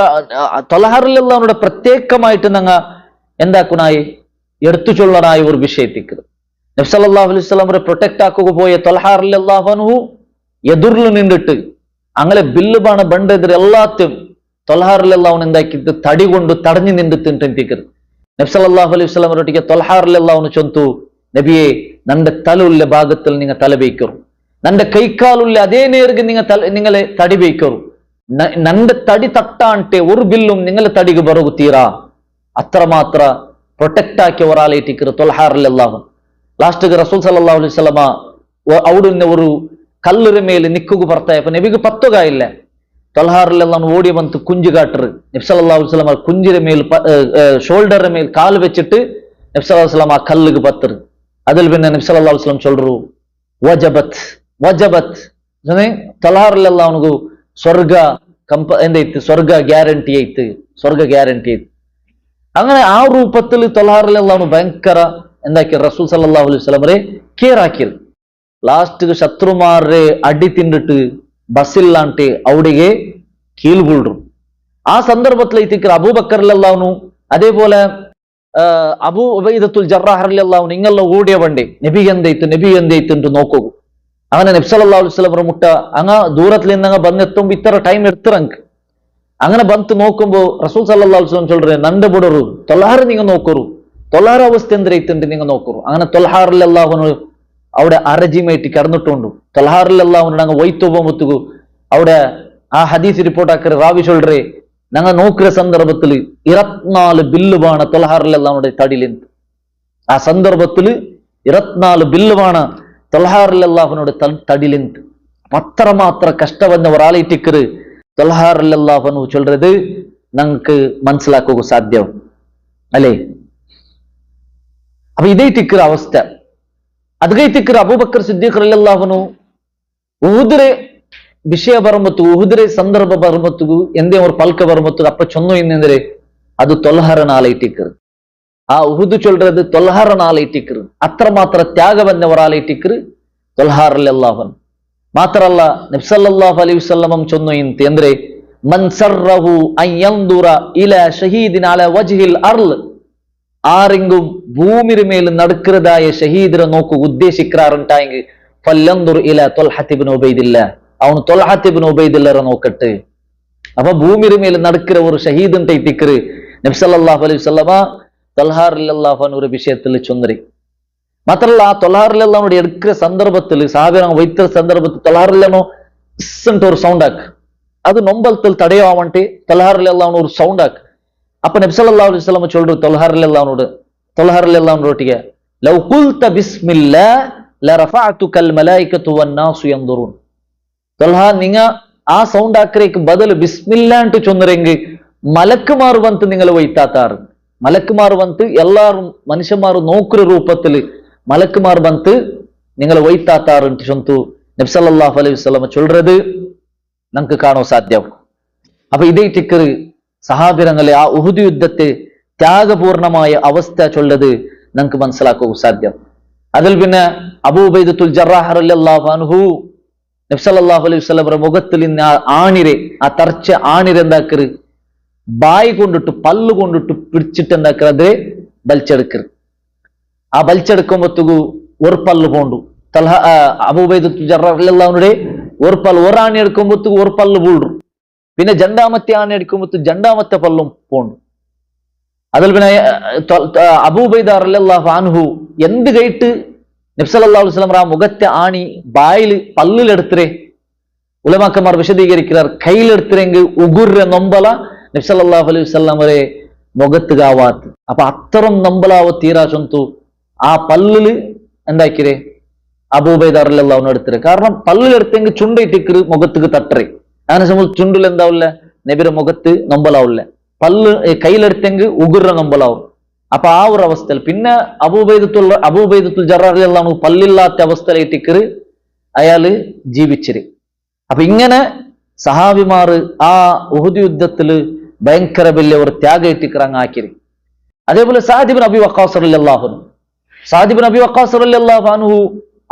തൊലഹറിലുള്ള പ്രത്യേകമായിട്ട് ഞങ്ങ എന്താക്കുനായി എടുത്തു ചൊല്ലനായ ഒരു വിഷയത്തിക്ക് നബി സല്ലല്ലാഹു അലൈഹി വസല്ലം പ്രൊട്ടക്ട് ആക്കുക പോയ തൊൽഹാ റളിയല്ലാഹു അൻഹു എതിർല് നിന്നിട്ട് അങ്ങനെ ബില്ല് ബാണ ബണ്ടെതിരെ എല്ലാത്തും തൊൽഹാ റളിയല്ലാഹു അൻഹു എന്താക്കിട്ട് തടി കൊണ്ട് തടഞ്ഞു നിന്നിട്ട് നബി സല്ലല്ലാഹു അലൈഹി വസല്ലം ഒട്ടിಗೆ തൊൽഹാ റളിയല്ലാഹു അൻഹു ചൊന്തു, നബിയെ നന്റെ തലുള്ള ഭാഗത്തിൽ നിങ്ങൾ തല വയ്ക്കൂ, നന്റെ കൈക്കാലുള്ള അതേ നേർക്ക് നിങ്ങളെ തടി വയ്ക്കൂ, നന്റെ തടി തട്ടാണ്ടെ ഒരു ബില്ലും നിങ്ങളെ തടിക്ക് ബറകു തീരാ. അത്രമാത്ര പ്രൊട്ടക്ട് ആക്കിയ ഒരാളേറ്റിക്കറ് തൊൽഹാ റളിയല്ലാഹു അൻഹു. ലാസ്റ്റ് റസൂൽ സല്ലല്ലാഹു അലൈഹി വസല്ലമ അവിടുന്ന് ഒരു കല്ലിರ ಮೇಲೆ നിക്കുക ಬರ್ತಾಯಪ್ಪ നബിക്ക് പത്തുകായില്ല. തൊൽഹാ റളിയല്ലാഹു അൻഹു ഓടി വന്ന് കുഞ്ചു കാട്ടറ്. നബി സല്ലല്ലാഹു അലൈഹി വസല്ലമ കുഞ്ചിര മേൽ ഷോൾഡറിന്റെ മേൽ കാൽ വെച്ചിട്ട് നബി സല്ലല്ലാഹു അലൈഹി വസല്ലമ ആ കല്ലുക്ക് പത്തറ്. അതിൽ പിന്നെ നബി സല്ലല്ലാഹു അലൈഹി വസല്ലം ചൊല്ലರು വജബത് വജബത്, തൊൽഹാ റളിയല്ലാഹു അൻഹു സ്വർഗ എന്താಯ್ತು, ಸ್ವರ್ಗ ಗ್ಯಾರಂಟಿ ಐತು, ಸ್ವರ್ಗ ಗ್ಯಾರಂಟಿ ಐತು. അങ്ങനെ ആ രൂപത്തിൽ തൊൽഹാ റളിയല്ലാഹു അൻഹു ഭയങ്കര എന്താക്കി റസൂൽ സല്ലല്ലാഹു അലൈഹി വസല്ലമരെ കേർ ആക്കിയത്. ലാസ്റ്റ് ശത്രുമാരെ അടി തിന്നിട്ട് ബസ്സില്ലാണ്ട് അവിടെಗೆ കീൽകൊള്ളും. ആ സന്ദർഭത്തിൽ എത്തിക്കർ അബൂബക്കർ റളിയല്ലാഹു അൻഹു അതേപോലെ അബൂ ഉബൈദത്തുൽ ജറാഹ് റളിയല്ലാഹു അൻഹു ഇങ്ങെല്ലാം ഓടിയ വണ്ടി നബി എന്താಯ್ತು ಅಂತ നോക്കൂ. അങ്ങനെ നബി സല്ലല്ലാഹു അലൈഹി വസല്ലം മുട്ട അങ്ങ ദൂരത്തിൽ നിന്ന് ಬಂದೆತ್ತುಂಬ ഇത്ര ടൈം എടുത്തിറങ്ക്. അങ്ങനെ ಬಂತು നോക്കുമ്പോ റസൂൽ സല്ലല്ലാഹു അലൈഹി വസല്ലം ചൊല്ലറേ, നന്റെ ബുടರು തൊൽഹാർ നിങ്ങൾ നോക്കൂ, തൊൽഹാർ അവസ്ഥ എന്തിരೈತೆ നിങ്ങൾ നോക്കൂ. അങ്ങനെ തൊൽഹാ റളിയല്ലാഹു അൻഹു അവിടെ അരജിമേറ്റ് കിടന്നിട്ടുണ്ട്. തൊൽഹാ റളിയല്ലാഹു അൻഹു ഞങ്ങൾ വൈത്തോമ്പത്തുകു അവിടെ ആ ഹദീസ് റിപ്പോർട്ട് ആക്കറ് റാവി ചൊല്ലറേ, ഞങ്ങൾ നോക്കുന്ന സന്ദർഭത്തിൽ 24 ബില്ലുവാണ് തൊൽഹാ റളിയല്ലാഹു അൻഹുടെ തടിലിന്ത്. ആ സന്ദർഭത്തിൽ 24 ബില്ലുവാണ് തൊൽഹാ റളിയല്ലാഹു അൻഹുടെ തടിലിന്ത്. അത്രമാത്ര കഷ്ടവന്ന ഒരാളേറ്റിക്കറ് തൊൽഹാ റളിയല്ലാഹു അൻഹു ചൊല്ലறது ഞങ്ങൾക്ക് മനസ്സിലാക്കുക സാധ്യം അല്ലേ? അപ്പൊ ഇതേ ടിക്കർ അവസ്ഥ. അത് കഴിഞ്ഞിട്ട് അബൂബക്കർ സിദ്ദീഖ് റളിയല്ലാഹു അൻഹു ഉഹുദിരെ ವಿಷಯ ಬರಮತ್ತು, ಉಹುದ್ರೆ ಸಂದರ್ಭ ಬರಮತ್ತು, ಎಂದೇ ಅವ್ರ ಪಲ್ಕ ಬರಮತ್ತು ಅಪ್ಪ ಚೊನ್ನು ಇನ್ನೆಂದ್ರೆ ಅದು ತೊಲ್ಹಾರನ ಆಲೈಟಿಕ್ಕರು. ಆ ಉಹುದು ಚೊಲ್றது ತೊಲ್ಹಾರನ ಆಲೈಟಿಕ್ಕರು. ಅತ್ರ ಮಾತ್ರ ತ್ಯಾಗವನ್ನವರ ಆಲೈಟಿಕ್ಕರು തൊൽഹാ റളിയല്ലാഹു അൻഹു. മാത്രല്ല നബി സല്ലല്ലാഹു അലൈഹി വസല്ലം ചൊന്നു ಇಂತೆ ಅಂದ್ರೆ മൻ സർറഹു അൻ യൻദുറ ഇലാ ഷഹീദിൻ അലാ വജ്ഹിൽ അർള്, ആരെങ്കും ഭൂമിയുടെ മേൽ നടക്കുന്നതായ ഷഹീദിനെ നോക്കുക ഉദ്ദേശിക്കാറുണ്ടായെങ്കിൽ ഫല്ലന്ദുർ ഇലാ ത്വൽഹത്ത് ഇബ്നു ഉബൈദില്ല, അവൻ ത്വൽഹത്ത് ഇബ്നു ഉബൈദില്ലറെ നോക്കട്ടെ. അപ്പൊ ഭൂമിയുടെ മേൽ നടക്കുന്ന ഒരു ഷഹീദ് ടൈറ്റിക്കറ് നബി സല്ലല്ലാഹു അലൈഹി വസല്ലമ ത്വൽഹ റളിയല്ലാഹു അൻഹു ഒരു വിഷയത്തിൽ ചൊന്നറി. മാത്രല്ല ആ ത്വൽഹ റളിയല്ലാഹു എടുക്കുന്ന സന്ദർഭത്തിൽ സഹാബികൾ വൈത്ത സന്ദർഭത്തിൽ ത്വൽഹ റളിയല്ലാഹു ഒരു സൗണ്ട് ആക്ക്, അത് നൊമ്പലത്തിൽ തടയാവട്ടെ ത്വൽഹ റളിയല്ലാഹു ഒരു സൗണ്ട് ആക്ക്. அப்ப நபி ஸல்லல்லாஹு அலைஹி வஸல்லம் சொல்ற தொல்ஹா ரலியல்லாஹு ரோட்டிಗೆ லவ் குல்த பிஸ்மில்லாஹ் லரஃபஅதுகல் மலாயிகத்து வன்னாசு யன்துரூன். தொல்ஹா நீங்க ആ സൗണ്ട് ആക്കരേക്ക് ബദൽ ബിസ്മില്ലാ ಅಂತ ചൊന്നരെങ്കിൽ മലക്കുമാർ വന്ന് നിങ്ങൾ വൈത്താത്താറ്. മലക്കുമാർ വന്ന് എല്ലാരും മനുഷ്യന്മാർ നോക്കുന്ന രൂപത്തിൽ മലക്കുമാർ വന്ന് നിങ്ങൾ വൈത്താത്താറ് ಅಂತ ചൊന്തു നബി സല്ലല്ലാഹു അലൈഹി വസല്ലം ചൊല്றது നമുക്ക് കാണാൻ സാധ്യം. അപ്പൊ ഇതേ ടിക്കറ് സഹാബിരങ്ങളെ ആ ഉഹുദ് യുദ്ധത്തെ ത്യാഗപൂർണമായ അവസ്ഥ ചൊല്ലത് നമുക്ക് മനസ്സിലാക്കുക സാധ്യം. അതിൽ പിന്നെ അബൂ ഉബൈദത്തുൽ ജറാഹ് റളിയല്ലാഹു അൻഹു നബി സല്ലല്ലാഹു അലൈഹി വസല്ലം മുഖത്തിൽ നിന്ന് ആ ആണിരെ, ആ തറച്ച ആണിരെ എന്താക്കറ് ബായി കൊണ്ടിട്ട് പല്ല് കൊണ്ടിട്ട് പിടിച്ചിട്ട് എന്താക്കറ് അത് വലിച്ചെടുക്കറ്. ആ വലിച്ചെടുക്കുമ്പോഴത്തേക്ക് ഒരു പല്ല് പോണ്ടു. അബൂ ഉബൈദത്തുൽ ജറാഹ് റളിയല്ലാഹു അൻഹുടെ ഒരു പല്ല്, ഒരു ആണി എടുക്കുമ്പോഴത്തേക്ക് ഒരു പല്ല് വീഴും. പിന്നെ രണ്ടാമത്തെ ആണി എടുക്കുമ്പോൾ രണ്ടാമത്തെ പല്ലും പോണ്ടു. അതിൽ പിന്നെ അബൂ ഉബൈദ റളിയല്ലാഹു അൻഹു എന്ത് കേട്ട് നബി സല്ലല്ലാഹു അലൈഹി വസല്ലം ആ മുഖത്തെ ആണി ബായിൽ പല്ലിലെടുത്തേ ഉലമാക്കന്മാർ വിശദീകരിക്കാർ. കയ്യിലെടുത്തിരെങ്കിൽ ഉഗുര നൊമ്പല നബി സല്ലല്ലാഹു അലൈഹി വസല്ലം വരെ മുഖത്തുകാവാത്ത്. അപ്പൊ അത്തരം നൊമ്പലാവ തീരാ ചൊന്തു ആ പല്ലില് എന്താക്കിരേ അബൂ ഉബൈദ റളിയല്ലാഹു അൻഹു എടുത്തേ. കാരണം പല്ലിലെടുത്തെങ്കിൽ ചുണ്ടയിട്ടിക്കറ് മുഖത്തുക്ക് തട്ടറേ. അങ്ങനെ സമയം ചുണ്ടിൽ എന്താവില്ല നബിയുടെ മുഖത്ത് നൊമ്പലാവില്ല. പല്ല് കയ്യിലെടുത്തെങ്കിൽ ഉഗുര നൊമ്പലാവും. അപ്പൊ ആ ഒരു അവസ്ഥയിൽ പിന്നെ അബൂ ഉബൈദത്തുൽ ജറാഹ് റളിയല്ലാഹു അൻഹു പല്ലില്ലാത്ത അവസ്ഥയിലേറ്റിക്കറ് അയാള് ജീവിച്ചിരി. അപ്പൊ ഇങ്ങനെ സഹാബിമാർ ആ ഉഹുദ് യുദ്ധത്തില് ഭയങ്കര വലിയ ഒരു ത്യാഗം ഇട്ടിക്കറങ്ങാക്കിരി. അതേപോലെ സഅദ് ഇബ്നു അബി വഖാസ് റളിയല്ലാഹു അൻഹു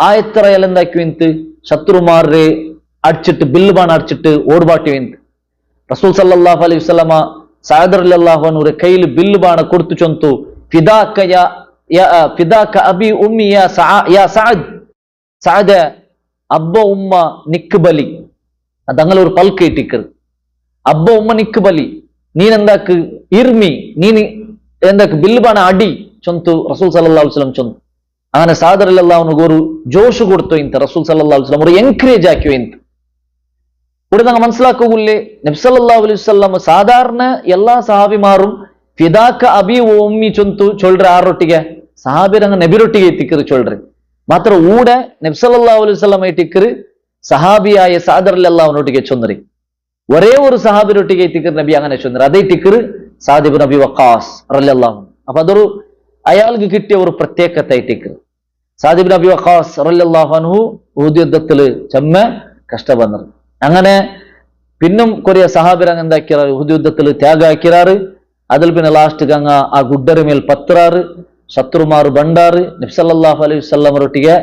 ആയത്തറയൽ എന്താക്കി വിന്ത് ശത്രുമാരെ അടിച്ചിട്ട് ബില്ല് ബാൺ അടിച്ചിട്ട് ഓടുപാട്ടി വിന്ത്. റസൂൽ സല്ലല്ലാഹു അലൈഹി വസല്ലമ സഅദ് റളിയല്ലാഹു അൻഹുടെ കയ്യിൽ ബില്ല് ബാണ കൊടുത്തു ചൊന്തു ഫിദാക അബി ഉമ്മി യാ സഅദ്, സഅദ് അബ്ബ ഉമ്മ നിക്ക് ബലി. അതങ്ങനെ ഒരു പൽക്ക് ഇട്ടിക്കറ്. അബ്ബ ഉമ്മ നിക്ക് ബലി, നീൻ എന്താക്ക് ഇർമി, നീൻ എന്താക്ക് ബില്ല് ബാണ അടി ചൊന്തു റസൂൽ സല്ലല്ലാഹു അലൈഹി വസല്ലം ചൊന്തു. അങ്ങനെ സഅദ് റളിയല്ലാഹു അൻഹു ഒരു ജോഷ് കൊടുത്തു ಇಂತ റസൂൽ സല്ലല്ലാഹു അലൈഹി വസല്ലം ഒരു എൻകറേജ് ആക്കി ಇಂತ. ഇവിടെ നമ്മൾ മനസ്സിലാക്കുകയില്ലേ നബി സല്ലല്ലാഹു അലൈഹി വസല്ലം സാധാരണ എല്ലാ സഹാബിമാരും ഫിദാക അബി ഉമ്മി ചൊന്തു ചൊല്ற ആറൊಟ್ಟಿಗೆ സഹാബിരങ്ങ നബിരൊಟ್ಟಿಗೆ എത്തിക്കറ് ചൊല്ற. മാത്ര ഊടെ നബി സല്ലല്ലാഹു അലൈഹി വസല്ലം എത്തിക്കറ് സഹാബിയായ സഅദ് റളിയല്ലാഹു അൻഹുട്ടിಗೆ ചൊന്നറി. ഒരേ ഒരു സഹാബിരൊಟ್ಟಿಗೆ എത്തിക്കറ് നബി അങ്ങനെ ചൊന്നറി. അതേ എത്തിക്കറ് സഅദ് ഇബ്നു അബി വഖാസ് റളിയല്ലാഹു അൻഹു. അപ്പൊ അതൊരു അയാൾക്ക് കിട്ടിയ ഒരു പ്രത്യേകത എത്തിക്കറ്. സഅദ് ഇബ്നു അബി വഖാസ് റളിയല്ലാഹു അൻഹു ഉഹുദ് യുദ്ധത്തില് ചെമ്മ കഷ്ടപ്പെടുന്നത്. അങ്ങനെ പിന്നും കുറേ സഹാബിരങ്ങ എന്താക്കിയാറ് ഉഹുദ് യുദ്ധത്തിൽ ത്യാഗാക്കിയാറ്. അതിൽ പിന്നെ ലാസ്റ്റ് ഗംഗ ആ ഗുഡ്ഡറി മേൽ പത്രാറ് ശത്രുമാർ ബണ്ടാറ് നബി സല്ലല്ലാഹു അലൈഹി വസല്ലം റൊട്ടിಗೆ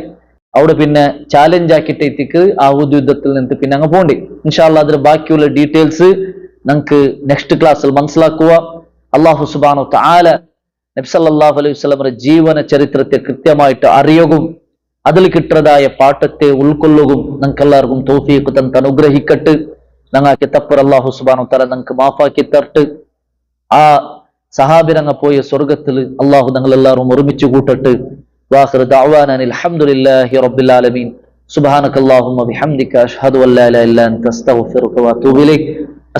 അവിടെ പിന്നെ ചാലഞ്ച് ആക്കിയിട്ട് എത്തിക്ക് ആ ഉഹുദ് യുദ്ധത്തിൽ നിന്ന് പിന്നെ അങ്ങ് പോണ്ടി. ഇൻഷാ അല്ലാഹ് അതിന്റെ ബാക്കിയുള്ള ഡീറ്റെയിൽസ് നമുക്ക് നെക്സ്റ്റ് ക്ലാസ്സിൽ മനസ്സിലാക്കുക. അല്ലാഹു സുബ്ഹാനഹു തആല നബി സല്ലല്ലാഹു അലൈഹി വസല്ലം ജീവന ചരിത്രത്തെ കൃത്യമായിട്ട് അറിയുകയും അതിൽ കിട്ടുന്നതായ പാഠത്തെ ഉൾക്കൊള്ളുകയും നമുക്കെല്ലാവർക്കും തൗഫീഖ് തന്ന് അനുഗ്രഹിക്കട്ട്. ഞങ്ങൾക്ക് തപ്പർ അല്ലാഹു സുബ്ഹാനഹു തആല നമുക്ക് മാഫാക്കി തരട്ട്. ആ സഹാബിരങ്ങ പോയ സ്വർഗത്തിൽ അല്ലാഹു ഞങ്ങളെല്ലാവരും ഒരുമിച്ച് കൂട്ടട്ട്. വാഖിറു ദഅവാനാ അൽഹംദുലില്ലാഹി റബ്ബിൽ ആലമീൻ. സുബ്ഹാനകല്ലാഹുമ്മ ബിഹംദിക അഷ്ഹദു അൻ ലാ ഇലാഹ ഇല്ല അൻത അസ്തഗ്ഫിറുക വഅതൂബു ഇലൈക്.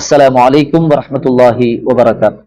അസ്സലാമു അലൈക്കും വറഹ്മത്തുള്ളാഹി വബറകാതുഹു.